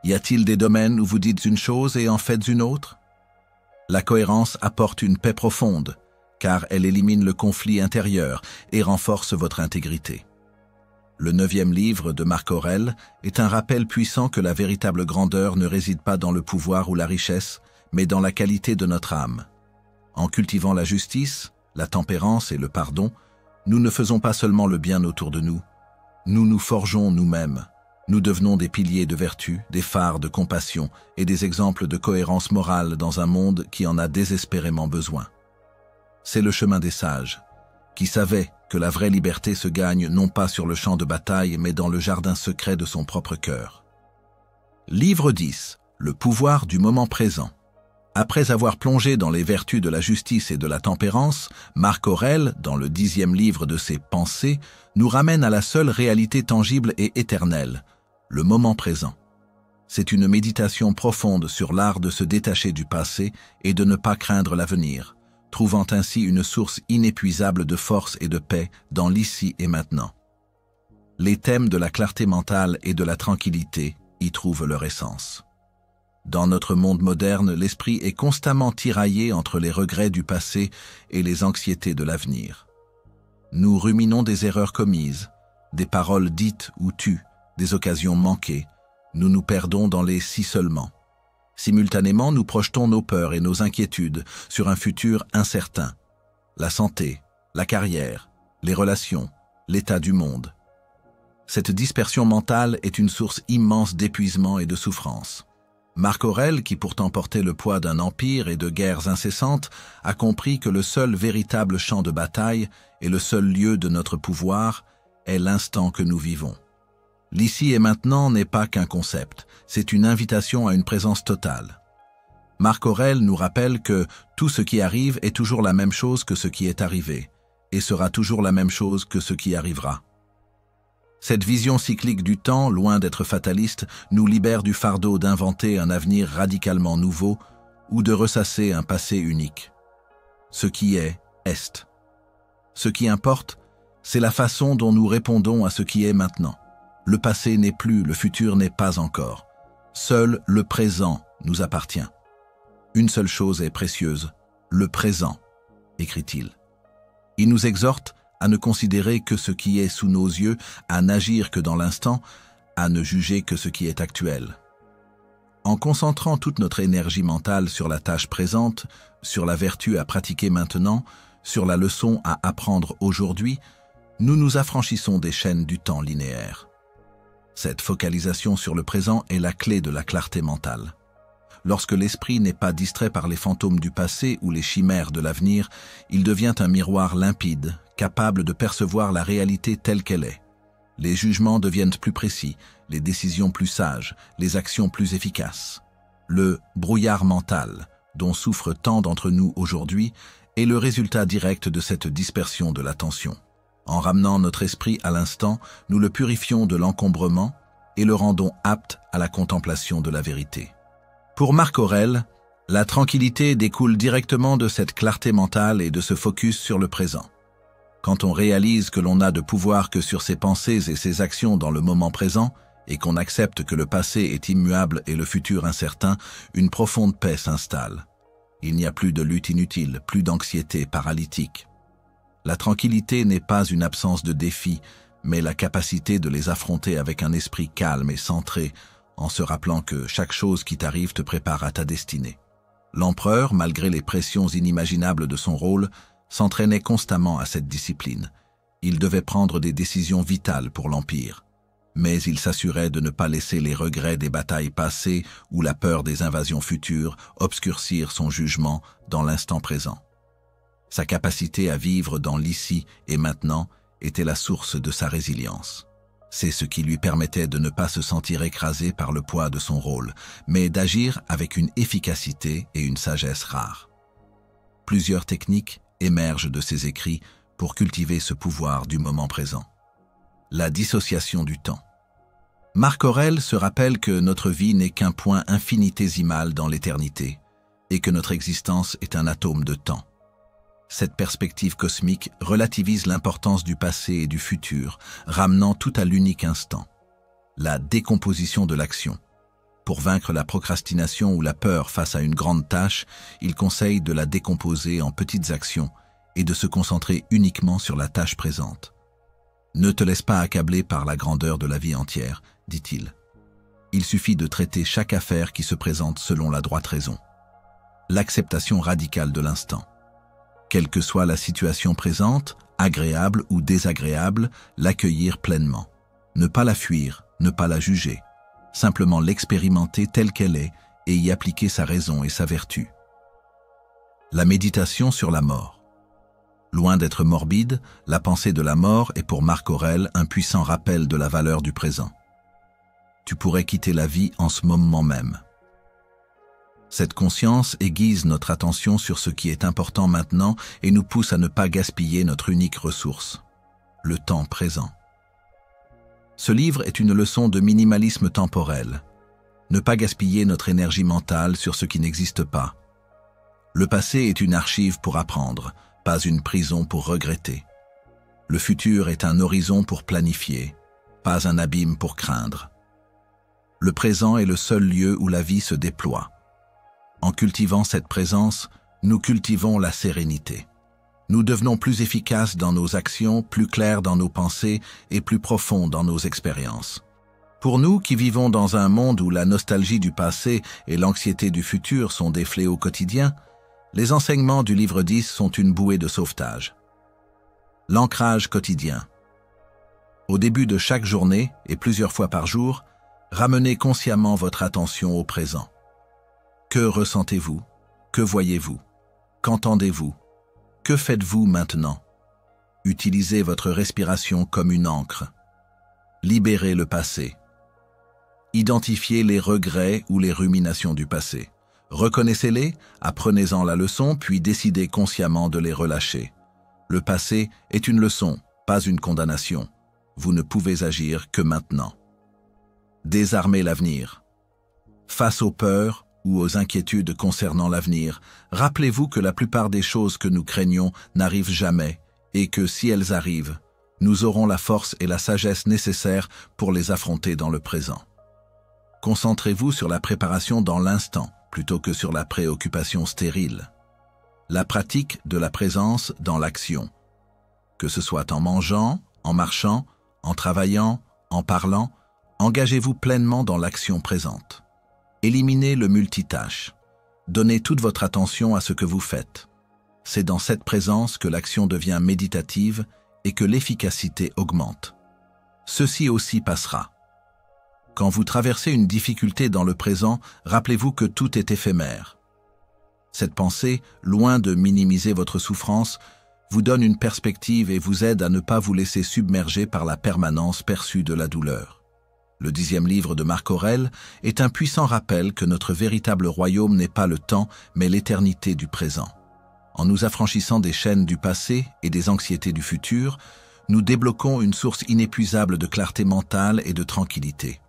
Y a-t-il des domaines où vous dites une chose et en faites une autre? La cohérence apporte une paix profonde, car elle élimine le conflit intérieur et renforce votre intégrité. Le 9e livre de Marc Aurèle est un rappel puissant que la véritable grandeur ne réside pas dans le pouvoir ou la richesse, mais dans la qualité de notre âme. En cultivant la justice, la tempérance et le pardon, nous ne faisons pas seulement le bien autour de nous, nous nous forgeons nous-mêmes. Nous devenons des piliers de vertu, des phares de compassion et des exemples de cohérence morale dans un monde qui en a désespérément besoin. C'est le chemin des sages, qui savaient que la vraie liberté se gagne non pas sur le champ de bataille, mais dans le jardin secret de son propre cœur. Livre 10. Le pouvoir du moment présent. Après avoir plongé dans les vertus de la justice et de la tempérance, Marc Aurèle, dans le 10e livre de ses Pensées, nous ramène à la seule réalité tangible et éternelle, le moment présent. C'est une méditation profonde sur l'art de se détacher du passé et de ne pas craindre l'avenir, trouvant ainsi une source inépuisable de force et de paix dans l'ici et maintenant. Les thèmes de la clarté mentale et de la tranquillité y trouvent leur essence. Dans notre monde moderne, l'esprit est constamment tiraillé entre les regrets du passé et les anxiétés de l'avenir. Nous ruminons des erreurs commises, des paroles dites ou tues, des occasions manquées. Nous nous perdons dans les si seulement. Simultanément, nous projetons nos peurs et nos inquiétudes sur un futur incertain. La santé, la carrière, les relations, l'état du monde. Cette dispersion mentale est une source immense d'épuisement et de souffrance. Marc Aurèle, qui pourtant portait le poids d'un empire et de guerres incessantes, a compris que le seul véritable champ de bataille et le seul lieu de notre pouvoir est l'instant que nous vivons. L'ici et maintenant n'est pas qu'un concept, c'est une invitation à une présence totale. Marc Aurèle nous rappelle que tout ce qui arrive est toujours la même chose que ce qui est arrivé, et sera toujours la même chose que ce qui arrivera. Cette vision cyclique du temps, loin d'être fataliste, nous libère du fardeau d'inventer un avenir radicalement nouveau ou de ressasser un passé unique. Ce qui est, est. Ce qui importe, c'est la façon dont nous répondons à ce qui est maintenant. Le passé n'est plus, le futur n'est pas encore. Seul le présent nous appartient. Une seule chose est précieuse, le présent, écrit-il. Il nous exhorte à ne considérer que ce qui est sous nos yeux, à n'agir que dans l'instant, à ne juger que ce qui est actuel. En concentrant toute notre énergie mentale sur la tâche présente, sur la vertu à pratiquer maintenant, sur la leçon à apprendre aujourd'hui, nous nous affranchissons des chaînes du temps linéaire. Cette focalisation sur le présent est la clé de la clarté mentale. Lorsque l'esprit n'est pas distrait par les fantômes du passé ou les chimères de l'avenir, il devient un miroir limpide, capable de percevoir la réalité telle qu'elle est. Les jugements deviennent plus précis, les décisions plus sages, les actions plus efficaces. Le brouillard mental, dont souffrent tant d'entre nous aujourd'hui, est le résultat direct de cette dispersion de l'attention. En ramenant notre esprit à l'instant, nous le purifions de l'encombrement et le rendons apte à la contemplation de la vérité. Pour Marc Aurèle, la tranquillité découle directement de cette clarté mentale et de ce focus sur le présent. Quand on réalise que l'on n'a de pouvoir que sur ses pensées et ses actions dans le moment présent, et qu'on accepte que le passé est immuable et le futur incertain, une profonde paix s'installe. Il n'y a plus de lutte inutile, plus d'anxiété paralytique. La tranquillité n'est pas une absence de défis, mais la capacité de les affronter avec un esprit calme et centré, en se rappelant que chaque chose qui t'arrive te prépare à ta destinée. L'empereur, malgré les pressions inimaginables de son rôle, s'entraînait constamment à cette discipline. Il devait prendre des décisions vitales pour l'Empire. Mais il s'assurait de ne pas laisser les regrets des batailles passées ou la peur des invasions futures obscurcir son jugement dans l'instant présent. Sa capacité à vivre dans l'ici et maintenant était la source de sa résilience. C'est ce qui lui permettait de ne pas se sentir écrasé par le poids de son rôle, mais d'agir avec une efficacité et une sagesse rares. Plusieurs techniques émergent de ses écrits pour cultiver ce pouvoir du moment présent. La dissociation du temps. Marc Aurèle se rappelle que notre vie n'est qu'un point infinitésimal dans l'éternité et que notre existence est un atome de temps. Cette perspective cosmique relativise l'importance du passé et du futur, ramenant tout à l'unique instant. La décomposition de l'action. Pour vaincre la procrastination ou la peur face à une grande tâche, il conseille de la décomposer en petites actions et de se concentrer uniquement sur la tâche présente. Ne te laisse pas accabler par la grandeur de la vie entière, dit-il. Il suffit de traiter chaque affaire qui se présente selon la droite raison. L'acceptation radicale de l'instant. Quelle que soit la situation présente, agréable ou désagréable, l'accueillir pleinement. Ne pas la fuir, ne pas la juger. Simplement l'expérimenter telle qu'elle est et y appliquer sa raison et sa vertu. La méditation sur la mort. Loin d'être morbide, la pensée de la mort est pour Marc Aurèle un puissant rappel de la valeur du présent. Tu pourrais quitter la vie en ce moment même. Cette conscience aiguise notre attention sur ce qui est important maintenant et nous pousse à ne pas gaspiller notre unique ressource, le temps présent. Ce livre est une leçon de minimalisme temporel. Ne pas gaspiller notre énergie mentale sur ce qui n'existe pas. Le passé est une archive pour apprendre, pas une prison pour regretter. Le futur est un horizon pour planifier, pas un abîme pour craindre. Le présent est le seul lieu où la vie se déploie. En cultivant cette présence, nous cultivons la sérénité. Nous devenons plus efficaces dans nos actions, plus clairs dans nos pensées et plus profonds dans nos expériences. Pour nous qui vivons dans un monde où la nostalgie du passé et l'anxiété du futur sont des fléaux quotidiens, les enseignements du livre 10 sont une bouée de sauvetage. L'ancrage quotidien. Au début de chaque journée et plusieurs fois par jour, ramenez consciemment votre attention au présent. Que ressentez-vous? Que voyez-vous? Qu'entendez-vous? Que faites-vous maintenant? Utilisez votre respiration comme une ancre. Libérez le passé. Identifiez les regrets ou les ruminations du passé. Reconnaissez-les, apprenez-en la leçon, puis décidez consciemment de les relâcher. Le passé est une leçon, pas une condamnation. Vous ne pouvez agir que maintenant. Désarmez l'avenir. Face aux peurs ou aux inquiétudes concernant l'avenir, rappelez-vous que la plupart des choses que nous craignons n'arrivent jamais et que si elles arrivent, nous aurons la force et la sagesse nécessaires pour les affronter dans le présent. Concentrez-vous sur la préparation dans l'instant plutôt que sur la préoccupation stérile. La pratique de la présence dans l'action. Que ce soit en mangeant, en marchant, en travaillant, en parlant, engagez-vous pleinement dans l'action présente. Éliminez le multitâche. Donnez toute votre attention à ce que vous faites. C'est dans cette présence que l'action devient méditative et que l'efficacité augmente. Ceci aussi passera. Quand vous traversez une difficulté dans le présent, rappelez-vous que tout est éphémère. Cette pensée, loin de minimiser votre souffrance, vous donne une perspective et vous aide à ne pas vous laisser submerger par la permanence perçue de la douleur. Le 10e livre de Marc Aurèle est un puissant rappel que notre véritable royaume n'est pas le temps, mais l'éternité du présent. En nous affranchissant des chaînes du passé et des anxiétés du futur, nous débloquons une source inépuisable de clarté mentale et de tranquillité.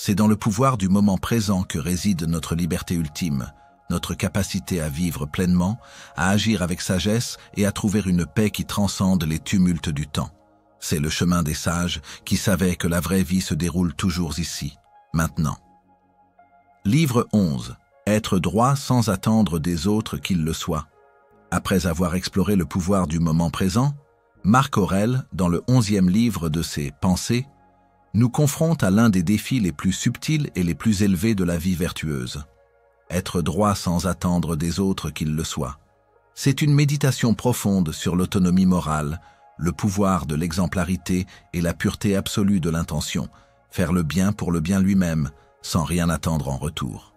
C'est dans le pouvoir du moment présent que réside notre liberté ultime, notre capacité à vivre pleinement, à agir avec sagesse et à trouver une paix qui transcende les tumultes du temps. C'est le chemin des sages qui savaient que la vraie vie se déroule toujours ici, maintenant. Livre 11. Être droit sans attendre des autres qu'ils le soient. Après avoir exploré le pouvoir du moment présent, Marc Aurèle, dans le 11e livre de ses Pensées, nous confronte à l'un des défis les plus subtils et les plus élevés de la vie vertueuse. Être droit sans attendre des autres qu'ils le soient. C'est une méditation profonde sur l'autonomie morale, le pouvoir de l'exemplarité et la pureté absolue de l'intention, faire le bien pour le bien lui-même, sans rien attendre en retour.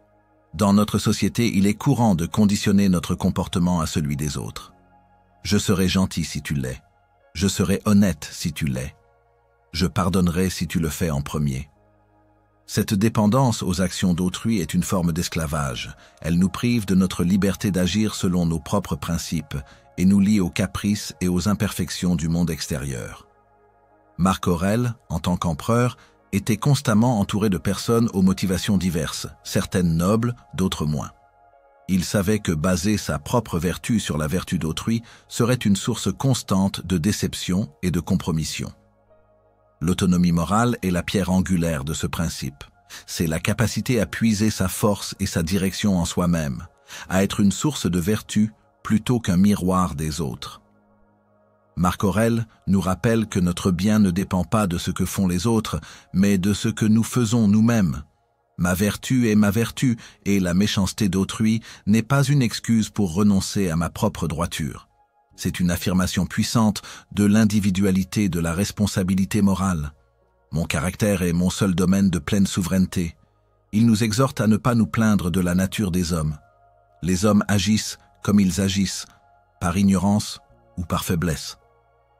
Dans notre société, il est courant de conditionner notre comportement à celui des autres. Je serai gentil si tu l'es. Je serai honnête si tu l'es. Je pardonnerai si tu le fais en premier. Cette dépendance aux actions d'autrui est une forme d'esclavage. Elle nous prive de notre liberté d'agir selon nos propres principes et nous lie aux caprices et aux imperfections du monde extérieur. Marc Aurèle, en tant qu'empereur, était constamment entouré de personnes aux motivations diverses, certaines nobles, d'autres moins. Il savait que baser sa propre vertu sur la vertu d'autrui serait une source constante de déception et de compromission. L'autonomie morale est la pierre angulaire de ce principe. C'est la capacité à puiser sa force et sa direction en soi-même, à être une source de vertu plutôt qu'un miroir des autres. Marc Aurèle nous rappelle que notre bien ne dépend pas de ce que font les autres, mais de ce que nous faisons nous-mêmes. Ma vertu est ma vertu, et la méchanceté d'autrui n'est pas une excuse pour renoncer à ma propre droiture. C'est une affirmation puissante de l'individualité de la responsabilité morale. Mon caractère est mon seul domaine de pleine souveraineté. Il nous exhorte à ne pas nous plaindre de la nature des hommes. Les hommes agissent comme ils agissent, par ignorance ou par faiblesse.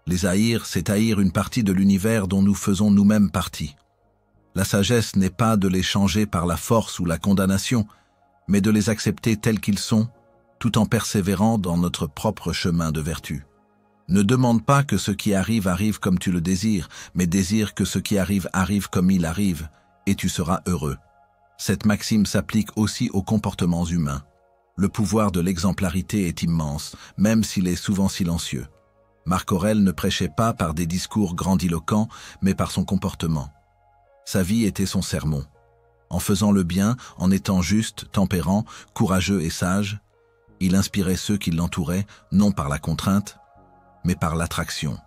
Les haïr, c'est haïr une partie de l'univers dont nous faisons nous-mêmes partie. La sagesse n'est pas de les changer par la force ou la condamnation, mais de les accepter tels qu'ils sont, tout en persévérant dans notre propre chemin de vertu. Ne demande pas que ce qui arrive arrive comme tu le désires, mais désire que ce qui arrive arrive comme il arrive, et tu seras heureux. Cette maxime s'applique aussi aux comportements humains. Le pouvoir de l'exemplarité est immense, même s'il est souvent silencieux. Marc Aurèle ne prêchait pas par des discours grandiloquents, mais par son comportement. Sa vie était son sermon. En faisant le bien, en étant juste, tempérant, courageux et sage, il inspirait ceux qui l'entouraient, non par la contrainte, mais par l'attraction.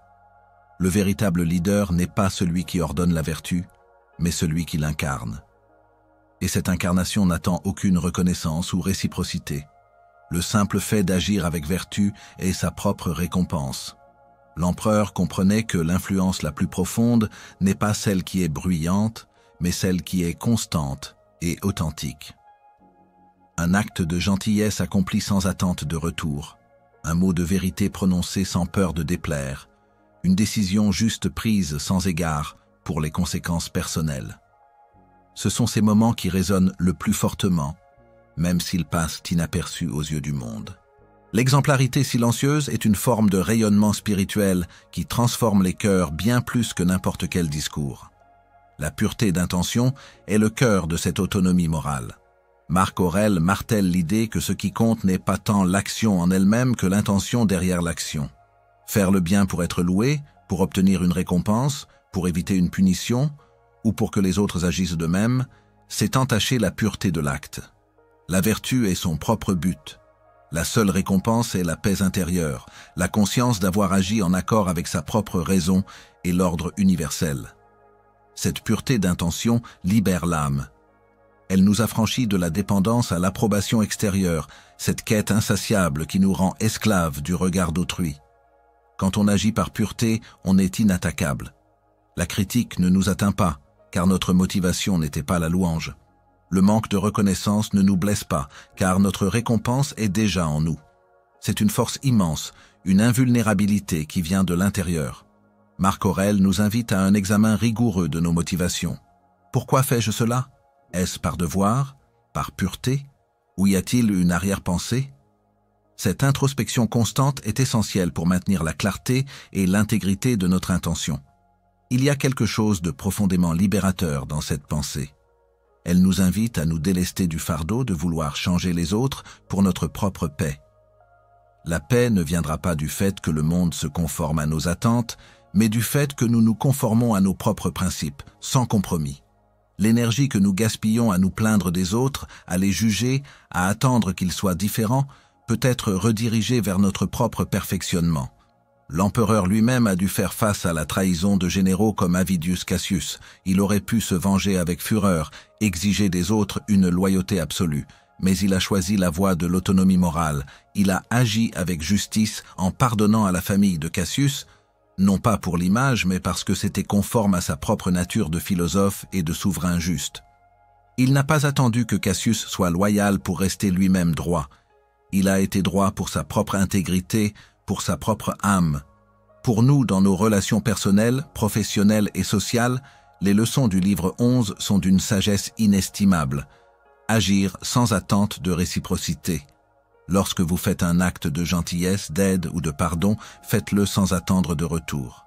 Le véritable leader n'est pas celui qui ordonne la vertu, mais celui qui l'incarne. Et cette incarnation n'attend aucune reconnaissance ou réciprocité. Le simple fait d'agir avec vertu est sa propre récompense. L'empereur comprenait que l'influence la plus profonde n'est pas celle qui est bruyante, mais celle qui est constante et authentique. Un acte de gentillesse accompli sans attente de retour, un mot de vérité prononcé sans peur de déplaire, une décision juste prise sans égard pour les conséquences personnelles. Ce sont ces moments qui résonnent le plus fortement, même s'ils passent inaperçus aux yeux du monde. L'exemplarité silencieuse est une forme de rayonnement spirituel qui transforme les cœurs bien plus que n'importe quel discours. La pureté d'intention est le cœur de cette autonomie morale. Marc Aurèle martèle l'idée que ce qui compte n'est pas tant l'action en elle-même que l'intention derrière l'action. Faire le bien pour être loué, pour obtenir une récompense, pour éviter une punition, ou pour que les autres agissent de même, c'est entacher la pureté de l'acte. La vertu est son propre but. La seule récompense est la paix intérieure, la conscience d'avoir agi en accord avec sa propre raison et l'ordre universel. Cette pureté d'intention libère l'âme. Elle nous affranchit de la dépendance à l'approbation extérieure, cette quête insatiable qui nous rend esclaves du regard d'autrui. Quand on agit par pureté, on est inattaquable. La critique ne nous atteint pas, car notre motivation n'était pas la louange. Le manque de reconnaissance ne nous blesse pas, car notre récompense est déjà en nous. C'est une force immense, une invulnérabilité qui vient de l'intérieur. Marc Aurèle nous invite à un examen rigoureux de nos motivations. Pourquoi fais-je cela? Est-ce par devoir, par pureté, ou y a-t-il une arrière-pensée? Cette introspection constante est essentielle pour maintenir la clarté et l'intégrité de notre intention. Il y a quelque chose de profondément libérateur dans cette pensée. Elle nous invite à nous délester du fardeau de vouloir changer les autres pour notre propre paix. La paix ne viendra pas du fait que le monde se conforme à nos attentes, mais du fait que nous nous conformons à nos propres principes, sans compromis. L'énergie que nous gaspillons à nous plaindre des autres, à les juger, à attendre qu'ils soient différents, peut être redirigée vers notre propre perfectionnement. L'empereur lui-même a dû faire face à la trahison de généraux comme Avidius Cassius. Il aurait pu se venger avec fureur, exiger des autres une loyauté absolue. Mais il a choisi la voie de l'autonomie morale. Il a agi avec justice en pardonnant à la famille de Cassius, non pas pour l'image, mais parce que c'était conforme à sa propre nature de philosophe et de souverain juste. Il n'a pas attendu que Cassius soit loyal pour rester lui-même droit. Il a été droit pour sa propre intégrité, pour sa propre âme, Pour nous, dans nos relations personnelles, professionnelles et sociales, les leçons du livre 11 sont d'une sagesse inestimable. Agir sans attente de réciprocité. Lorsque vous faites un acte de gentillesse, d'aide ou de pardon, faites-le sans attendre de retour.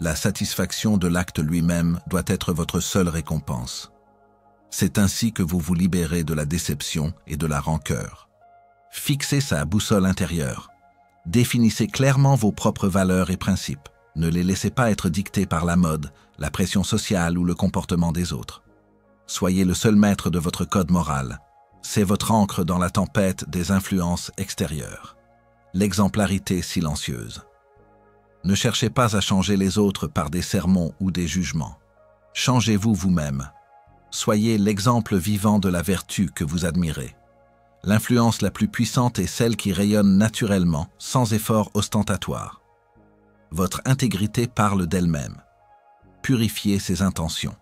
La satisfaction de l'acte lui-même doit être votre seule récompense. C'est ainsi que vous vous libérez de la déception et de la rancœur. Fixez sa boussole intérieure. Définissez clairement vos propres valeurs et principes. Ne les laissez pas être dictés par la mode, la pression sociale ou le comportement des autres. Soyez le seul maître de votre code moral. C'est votre ancre dans la tempête des influences extérieures. L'exemplarité silencieuse. Ne cherchez pas à changer les autres par des sermons ou des jugements. Changez-vous vous-même. Soyez l'exemple vivant de la vertu que vous admirez. L'influence la plus puissante est celle qui rayonne naturellement, sans effort ostentatoire. Votre intégrité parle d'elle-même. Purifiez ses intentions.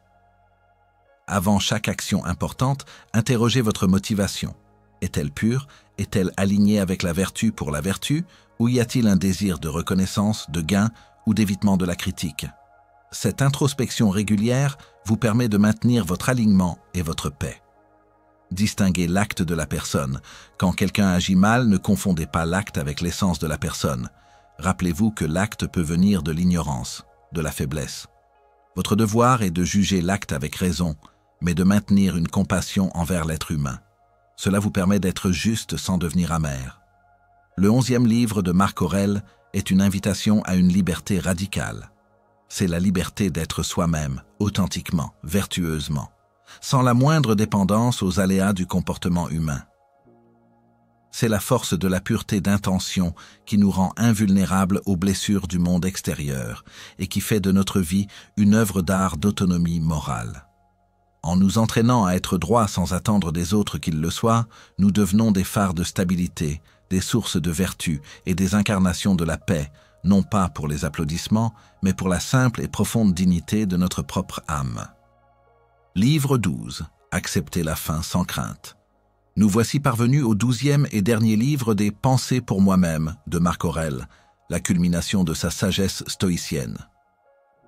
Avant chaque action importante, interrogez votre motivation. Est-elle pure? Est-elle alignée avec la vertu pour la vertu? Ou y a-t-il un désir de reconnaissance, de gain ou d'évitement de la critique? Cette introspection régulière vous permet de maintenir votre alignement et votre paix. Distinguez l'acte de la personne. Quand quelqu'un agit mal, ne confondez pas l'acte avec l'essence de la personne. Rappelez-vous que l'acte peut venir de l'ignorance, de la faiblesse. Votre devoir est de juger l'acte avec raison, mais de maintenir une compassion envers l'être humain. Cela vous permet d'être juste sans devenir amer. Le 11e livre de Marc Aurèle est une invitation à une liberté radicale. C'est la liberté d'être soi-même, authentiquement, vertueusement, sans la moindre dépendance aux aléas du comportement humain. C'est la force de la pureté d'intention qui nous rend invulnérables aux blessures du monde extérieur et qui fait de notre vie une œuvre d'art d'autonomie morale. En nous entraînant à être droits sans attendre des autres qu'ils le soient, nous devenons des phares de stabilité, des sources de vertu et des incarnations de la paix, non pas pour les applaudissements, mais pour la simple et profonde dignité de notre propre âme. Livre 12. Accepter la fin sans crainte. Nous voici parvenus au 12e et dernier livre des Pensées pour moi-même de Marc Aurèle, la culmination de sa sagesse stoïcienne.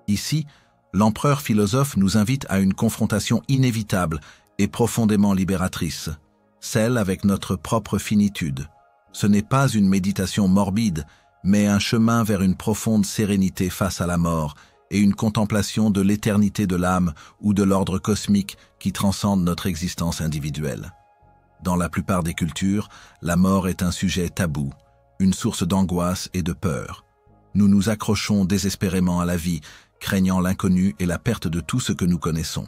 Ici, l'empereur philosophe nous invite à une confrontation inévitable et profondément libératrice, celle avec notre propre finitude. Ce n'est pas une méditation morbide, mais un chemin vers une profonde sérénité face à la mort et une contemplation de l'éternité de l'âme ou de l'ordre cosmique qui transcende notre existence individuelle. Dans la plupart des cultures, la mort est un sujet tabou, une source d'angoisse et de peur. Nous nous accrochons désespérément à la vie, craignant l'inconnu et la perte de tout ce que nous connaissons.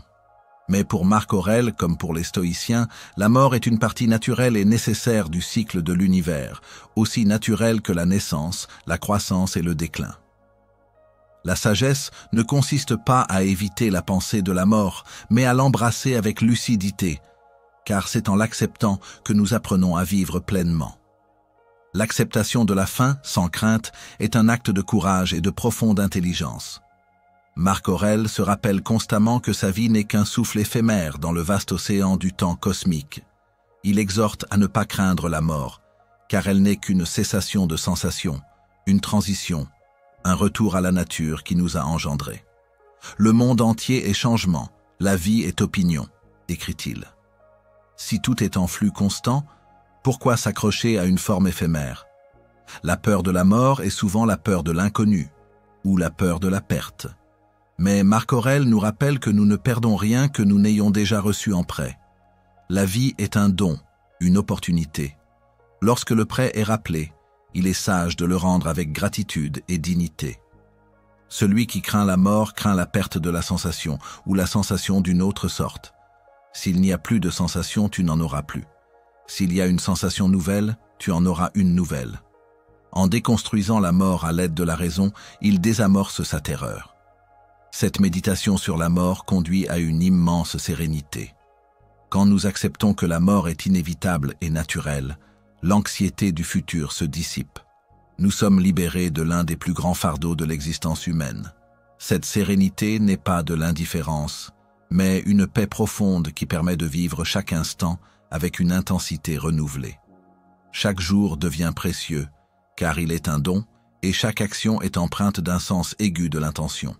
Mais pour Marc Aurèle, comme pour les stoïciens, la mort est une partie naturelle et nécessaire du cycle de l'univers, aussi naturelle que la naissance, la croissance et le déclin. La sagesse ne consiste pas à éviter la pensée de la mort, mais à l'embrasser avec lucidité, car c'est en l'acceptant que nous apprenons à vivre pleinement. L'acceptation de la fin, sans crainte, est un acte de courage et de profonde intelligence. Marc Aurèle se rappelle constamment que sa vie n'est qu'un souffle éphémère dans le vaste océan du temps cosmique. Il exhorte à ne pas craindre la mort, car elle n'est qu'une cessation de sensations, une transition, un retour à la nature qui nous a engendrés. Le monde entier est changement, la vie est opinion, écrit-il. Si tout est en flux constant, pourquoi s'accrocher à une forme éphémère? La peur de la mort est souvent la peur de l'inconnu, ou la peur de la perte. Mais Marc Aurèle nous rappelle que nous ne perdons rien que nous n'ayons déjà reçu en prêt. La vie est un don, une opportunité. Lorsque le prêt est rappelé, il est sage de le rendre avec gratitude et dignité. Celui qui craint la mort craint la perte de la sensation ou la sensation d'une autre sorte. S'il n'y a plus de sensation, tu n'en auras plus. S'il y a une sensation nouvelle, tu en auras une nouvelle. En déconstruisant la mort à l'aide de la raison, il désamorce sa terreur. Cette méditation sur la mort conduit à une immense sérénité. Quand nous acceptons que la mort est inévitable et naturelle, l'anxiété du futur se dissipe. Nous sommes libérés de l'un des plus grands fardeaux de l'existence humaine. Cette sérénité n'est pas de l'indifférence, mais une paix profonde qui permet de vivre chaque instant avec une intensité renouvelée. Chaque jour devient précieux, car il est un don, et chaque action est empreinte d'un sens aigu de l'intention.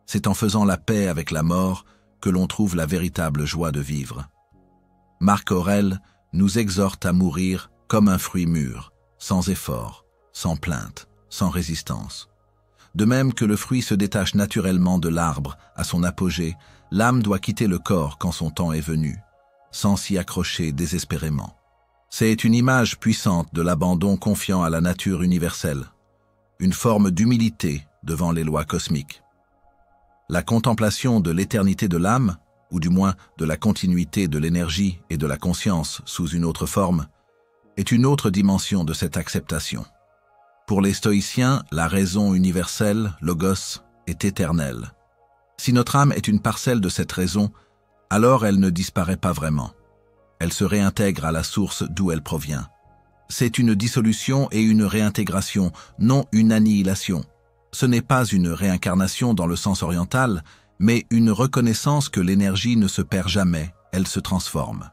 C'est en faisant la paix avec la mort que l'on trouve la véritable joie de vivre. Marc Aurèle nous exhorte à mourir comme un fruit mûr, sans effort, sans plainte, sans résistance. De même que le fruit se détache naturellement de l'arbre à son apogée, l'âme doit quitter le corps quand son temps est venu, sans s'y accrocher désespérément. C'est une image puissante de l'abandon confiant à la nature universelle, une forme d'humilité devant les lois cosmiques. La contemplation de l'éternité de l'âme, ou du moins de la continuité de l'énergie et de la conscience sous une autre forme, est une autre dimension de cette acceptation. Pour les stoïciens, la raison universelle, logos, est éternelle. Si notre âme est une parcelle de cette raison, alors elle ne disparaît pas vraiment. Elle se réintègre à la source d'où elle provient. C'est une dissolution et une réintégration, non une annihilation. Ce n'est pas une réincarnation dans le sens oriental, mais une reconnaissance que l'énergie ne se perd jamais, elle se transforme.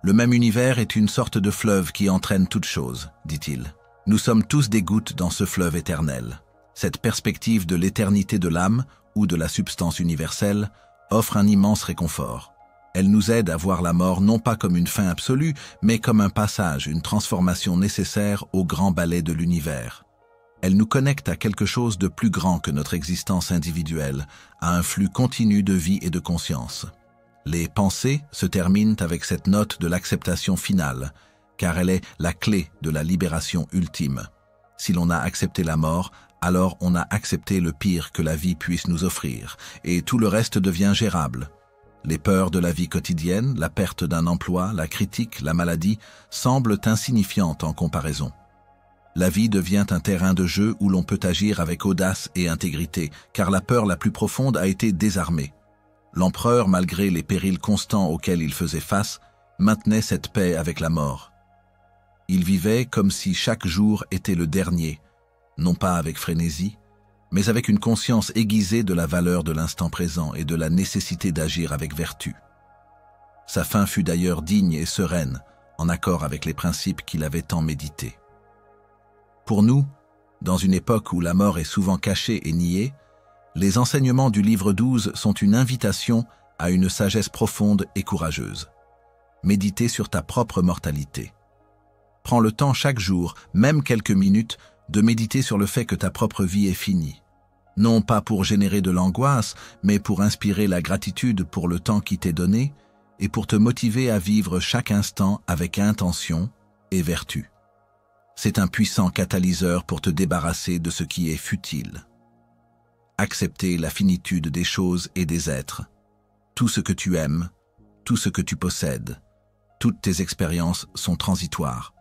Le même univers est une sorte de fleuve qui entraîne toute chose, dit-il. Nous sommes tous des gouttes dans ce fleuve éternel. Cette perspective de l'éternité de l'âme, ou de la substance universelle, offre un immense réconfort. Elle nous aide à voir la mort non pas comme une fin absolue, mais comme un passage, une transformation nécessaire au grand ballet de l'univers. Elle nous connecte à quelque chose de plus grand que notre existence individuelle, à un flux continu de vie et de conscience. Les pensées se terminent avec cette note de l'acceptation finale, car elle est la clé de la libération ultime. Si l'on a accepté la mort, alors on a accepté le pire que la vie puisse nous offrir, et tout le reste devient gérable. Les peurs de la vie quotidienne, la perte d'un emploi, la critique, la maladie, semblent insignifiantes en comparaison. La vie devient un terrain de jeu où l'on peut agir avec audace et intégrité, car la peur la plus profonde a été désarmée. L'empereur, malgré les périls constants auxquels il faisait face, maintenait cette paix avec la mort. Il vivait comme si chaque jour était le dernier, non pas avec frénésie, mais avec une conscience aiguisée de la valeur de l'instant présent et de la nécessité d'agir avec vertu. Sa fin fut d'ailleurs digne et sereine, en accord avec les principes qu'il avait tant médités. Pour nous, dans une époque où la mort est souvent cachée et niée, les enseignements du livre 12 sont une invitation à une sagesse profonde et courageuse. Méditer sur ta propre mortalité. Prends le temps chaque jour, même quelques minutes, de méditer sur le fait que ta propre vie est finie. Non pas pour générer de l'angoisse, mais pour inspirer la gratitude pour le temps qui t'est donné et pour te motiver à vivre chaque instant avec intention et vertu. C'est un puissant catalyseur pour te débarrasser de ce qui est futile. Accepter la finitude des choses et des êtres. Tout ce que tu aimes, tout ce que tu possèdes, toutes tes expériences sont transitoires.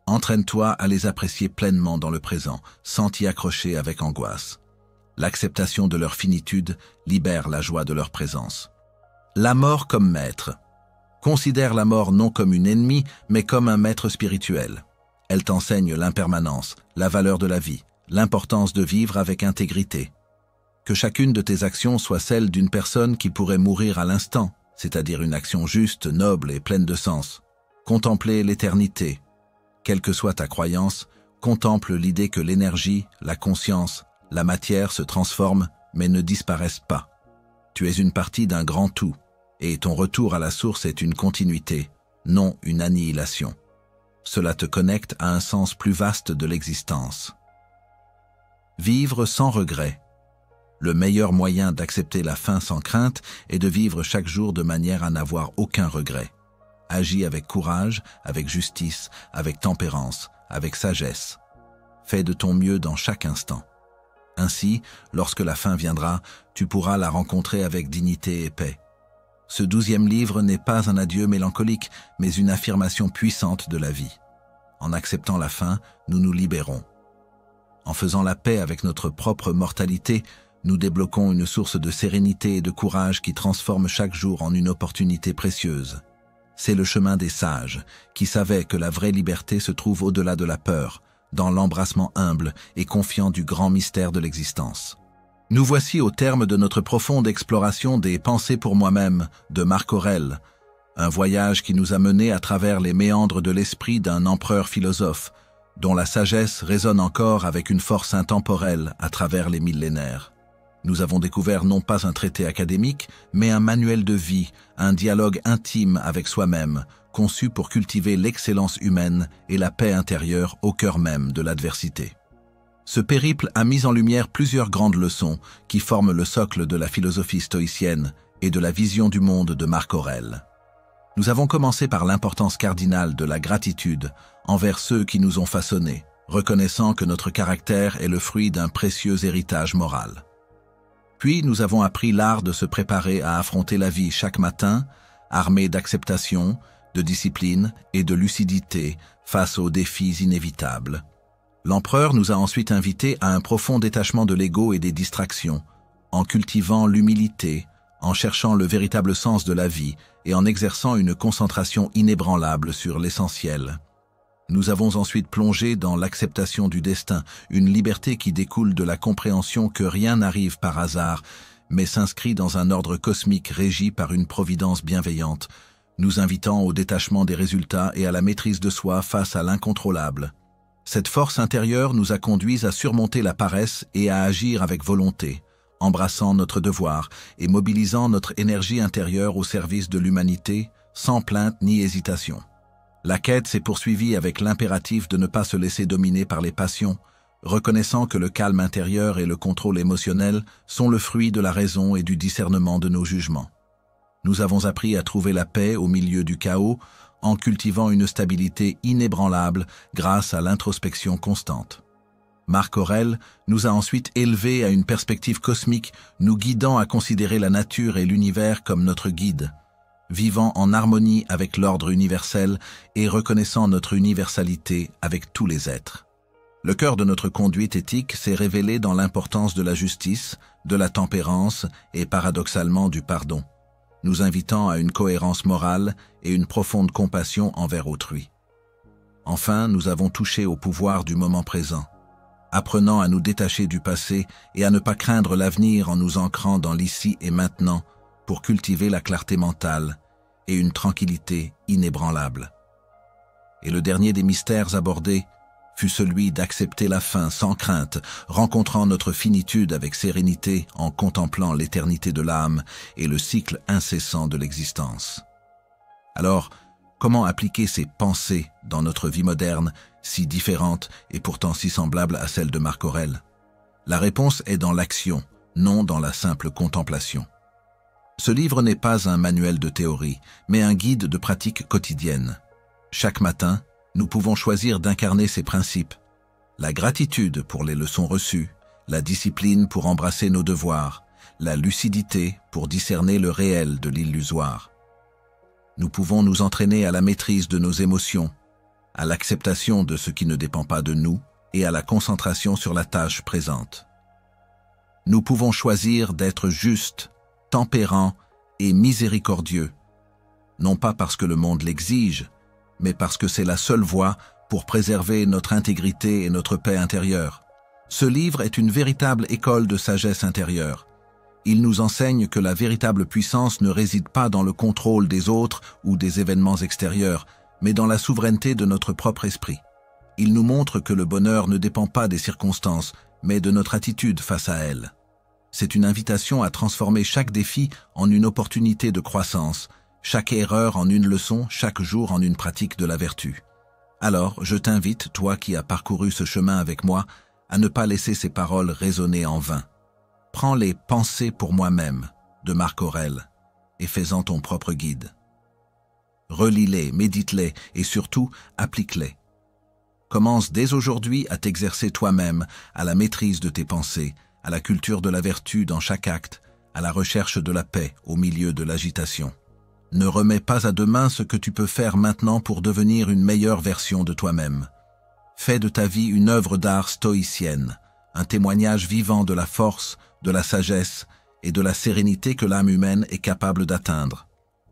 Entraîne-toi à les apprécier pleinement dans le présent, sans t'y accrocher avec angoisse. L'acceptation de leur finitude libère la joie de leur présence. La mort comme maître. Considère la mort non comme une ennemie, mais comme un maître spirituel. Elle t'enseigne l'impermanence, la valeur de la vie, l'importance de vivre avec intégrité. Que chacune de tes actions soit celle d'une personne qui pourrait mourir à l'instant, c'est-à-dire une action juste, noble et pleine de sens. Contempler l'éternité. Quelle que soit ta croyance, contemple l'idée que l'énergie, la conscience, la matière se transforment mais ne disparaissent pas. Tu es une partie d'un grand tout, et ton retour à la source est une continuité, non une annihilation. Cela te connecte à un sens plus vaste de l'existence. Vivre sans regret. Le meilleur moyen d'accepter la fin sans crainte est de vivre chaque jour de manière à n'avoir aucun regret. Agis avec courage, avec justice, avec tempérance, avec sagesse. Fais de ton mieux dans chaque instant. Ainsi, lorsque la fin viendra, tu pourras la rencontrer avec dignité et paix. Ce 12e livre n'est pas un adieu mélancolique, mais une affirmation puissante de la vie. En acceptant la fin, nous nous libérons. En faisant la paix avec notre propre mortalité, nous débloquons une source de sérénité et de courage qui transforme chaque jour en une opportunité précieuse. C'est le chemin des sages, qui savaient que la vraie liberté se trouve au-delà de la peur, dans l'embrassement humble et confiant du grand mystère de l'existence. Nous voici au terme de notre profonde exploration des Pensées pour moi-même de Marc Aurèle, un voyage qui nous a menés à travers les méandres de l'esprit d'un empereur philosophe, dont la sagesse résonne encore avec une force intemporelle à travers les millénaires. Nous avons découvert non pas un traité académique, mais un manuel de vie, un dialogue intime avec soi-même, conçu pour cultiver l'excellence humaine et la paix intérieure au cœur même de l'adversité. Ce périple a mis en lumière plusieurs grandes leçons qui forment le socle de la philosophie stoïcienne et de la vision du monde de Marc Aurèle. Nous avons commencé par l'importance cardinale de la gratitude envers ceux qui nous ont façonnés, reconnaissant que notre caractère est le fruit d'un précieux héritage moral. Puis nous avons appris l'art de se préparer à affronter la vie chaque matin, armé d'acceptation, de discipline et de lucidité face aux défis inévitables. L'empereur nous a ensuite invités à un profond détachement de l'ego et des distractions, en cultivant l'humilité, en cherchant le véritable sens de la vie et en exerçant une concentration inébranlable sur l'essentiel. Nous avons ensuite plongé dans l'acceptation du destin, une liberté qui découle de la compréhension que rien n'arrive par hasard, mais s'inscrit dans un ordre cosmique régi par une providence bienveillante, nous invitant au détachement des résultats et à la maîtrise de soi face à l'incontrôlable. Cette force intérieure nous a conduits à surmonter la paresse et à agir avec volonté, embrassant notre devoir et mobilisant notre énergie intérieure au service de l'humanité, sans plainte ni hésitation. La quête s'est poursuivie avec l'impératif de ne pas se laisser dominer par les passions, reconnaissant que le calme intérieur et le contrôle émotionnel sont le fruit de la raison et du discernement de nos jugements. Nous avons appris à trouver la paix au milieu du chaos en cultivant une stabilité inébranlable grâce à l'introspection constante. Marc Aurèle nous a ensuite élevés à une perspective cosmique, nous guidant à considérer la nature et l'univers comme notre guide, vivant en harmonie avec l'ordre universel et reconnaissant notre universalité avec tous les êtres. Le cœur de notre conduite éthique s'est révélé dans l'importance de la justice, de la tempérance et paradoxalement du pardon, nous invitant à une cohérence morale et une profonde compassion envers autrui. Enfin, nous avons touché au pouvoir du moment présent, apprenant à nous détacher du passé et à ne pas craindre l'avenir en nous ancrant dans l'ici et maintenant pour cultiver la clarté mentale et une tranquillité inébranlable. Et le dernier des mystères abordés fut celui d'accepter la fin sans crainte, rencontrant notre finitude avec sérénité en contemplant l'éternité de l'âme et le cycle incessant de l'existence. Alors, comment appliquer ces pensées dans notre vie moderne, si différente et pourtant si semblable à celle de Marc Aurèle? La réponse est dans l'action, non dans la simple contemplation. Ce livre n'est pas un manuel de théorie, mais un guide de pratique quotidienne. Chaque matin, nous pouvons choisir d'incarner ces principes. La gratitude pour les leçons reçues, la discipline pour embrasser nos devoirs, la lucidité pour discerner le réel de l'illusoire. Nous pouvons nous entraîner à la maîtrise de nos émotions, à l'acceptation de ce qui ne dépend pas de nous et à la concentration sur la tâche présente. Nous pouvons choisir d'être justes, tempérants et miséricordieux, non pas parce que le monde l'exige, mais parce que c'est la seule voie pour préserver notre intégrité et notre paix intérieure. Ce livre est une véritable école de sagesse intérieure. Il nous enseigne que la véritable puissance ne réside pas dans le contrôle des autres ou des événements extérieurs, mais dans la souveraineté de notre propre esprit. Il nous montre que le bonheur ne dépend pas des circonstances, mais de notre attitude face à elles. C'est une invitation à transformer chaque défi en une opportunité de croissance, chaque erreur en une leçon, chaque jour en une pratique de la vertu. Alors, je t'invite, toi qui as parcouru ce chemin avec moi, à ne pas laisser ces paroles résonner en vain. Prends les pensées pour moi-même de Marc Aurèle et fais-en ton propre guide. Relis-les, médite-les et surtout, applique-les. Commence dès aujourd'hui à t'exercer toi-même à la maîtrise de tes pensées, à la culture de la vertu dans chaque acte, à la recherche de la paix au milieu de l'agitation. Ne remets pas à demain ce que tu peux faire maintenant pour devenir une meilleure version de toi-même. Fais de ta vie une œuvre d'art stoïcienne, un témoignage vivant de la force, de la sagesse et de la sérénité que l'âme humaine est capable d'atteindre.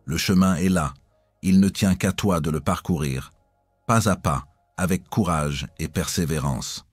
Le chemin est là, il ne tient qu'à toi de le parcourir, pas à pas, avec courage et persévérance.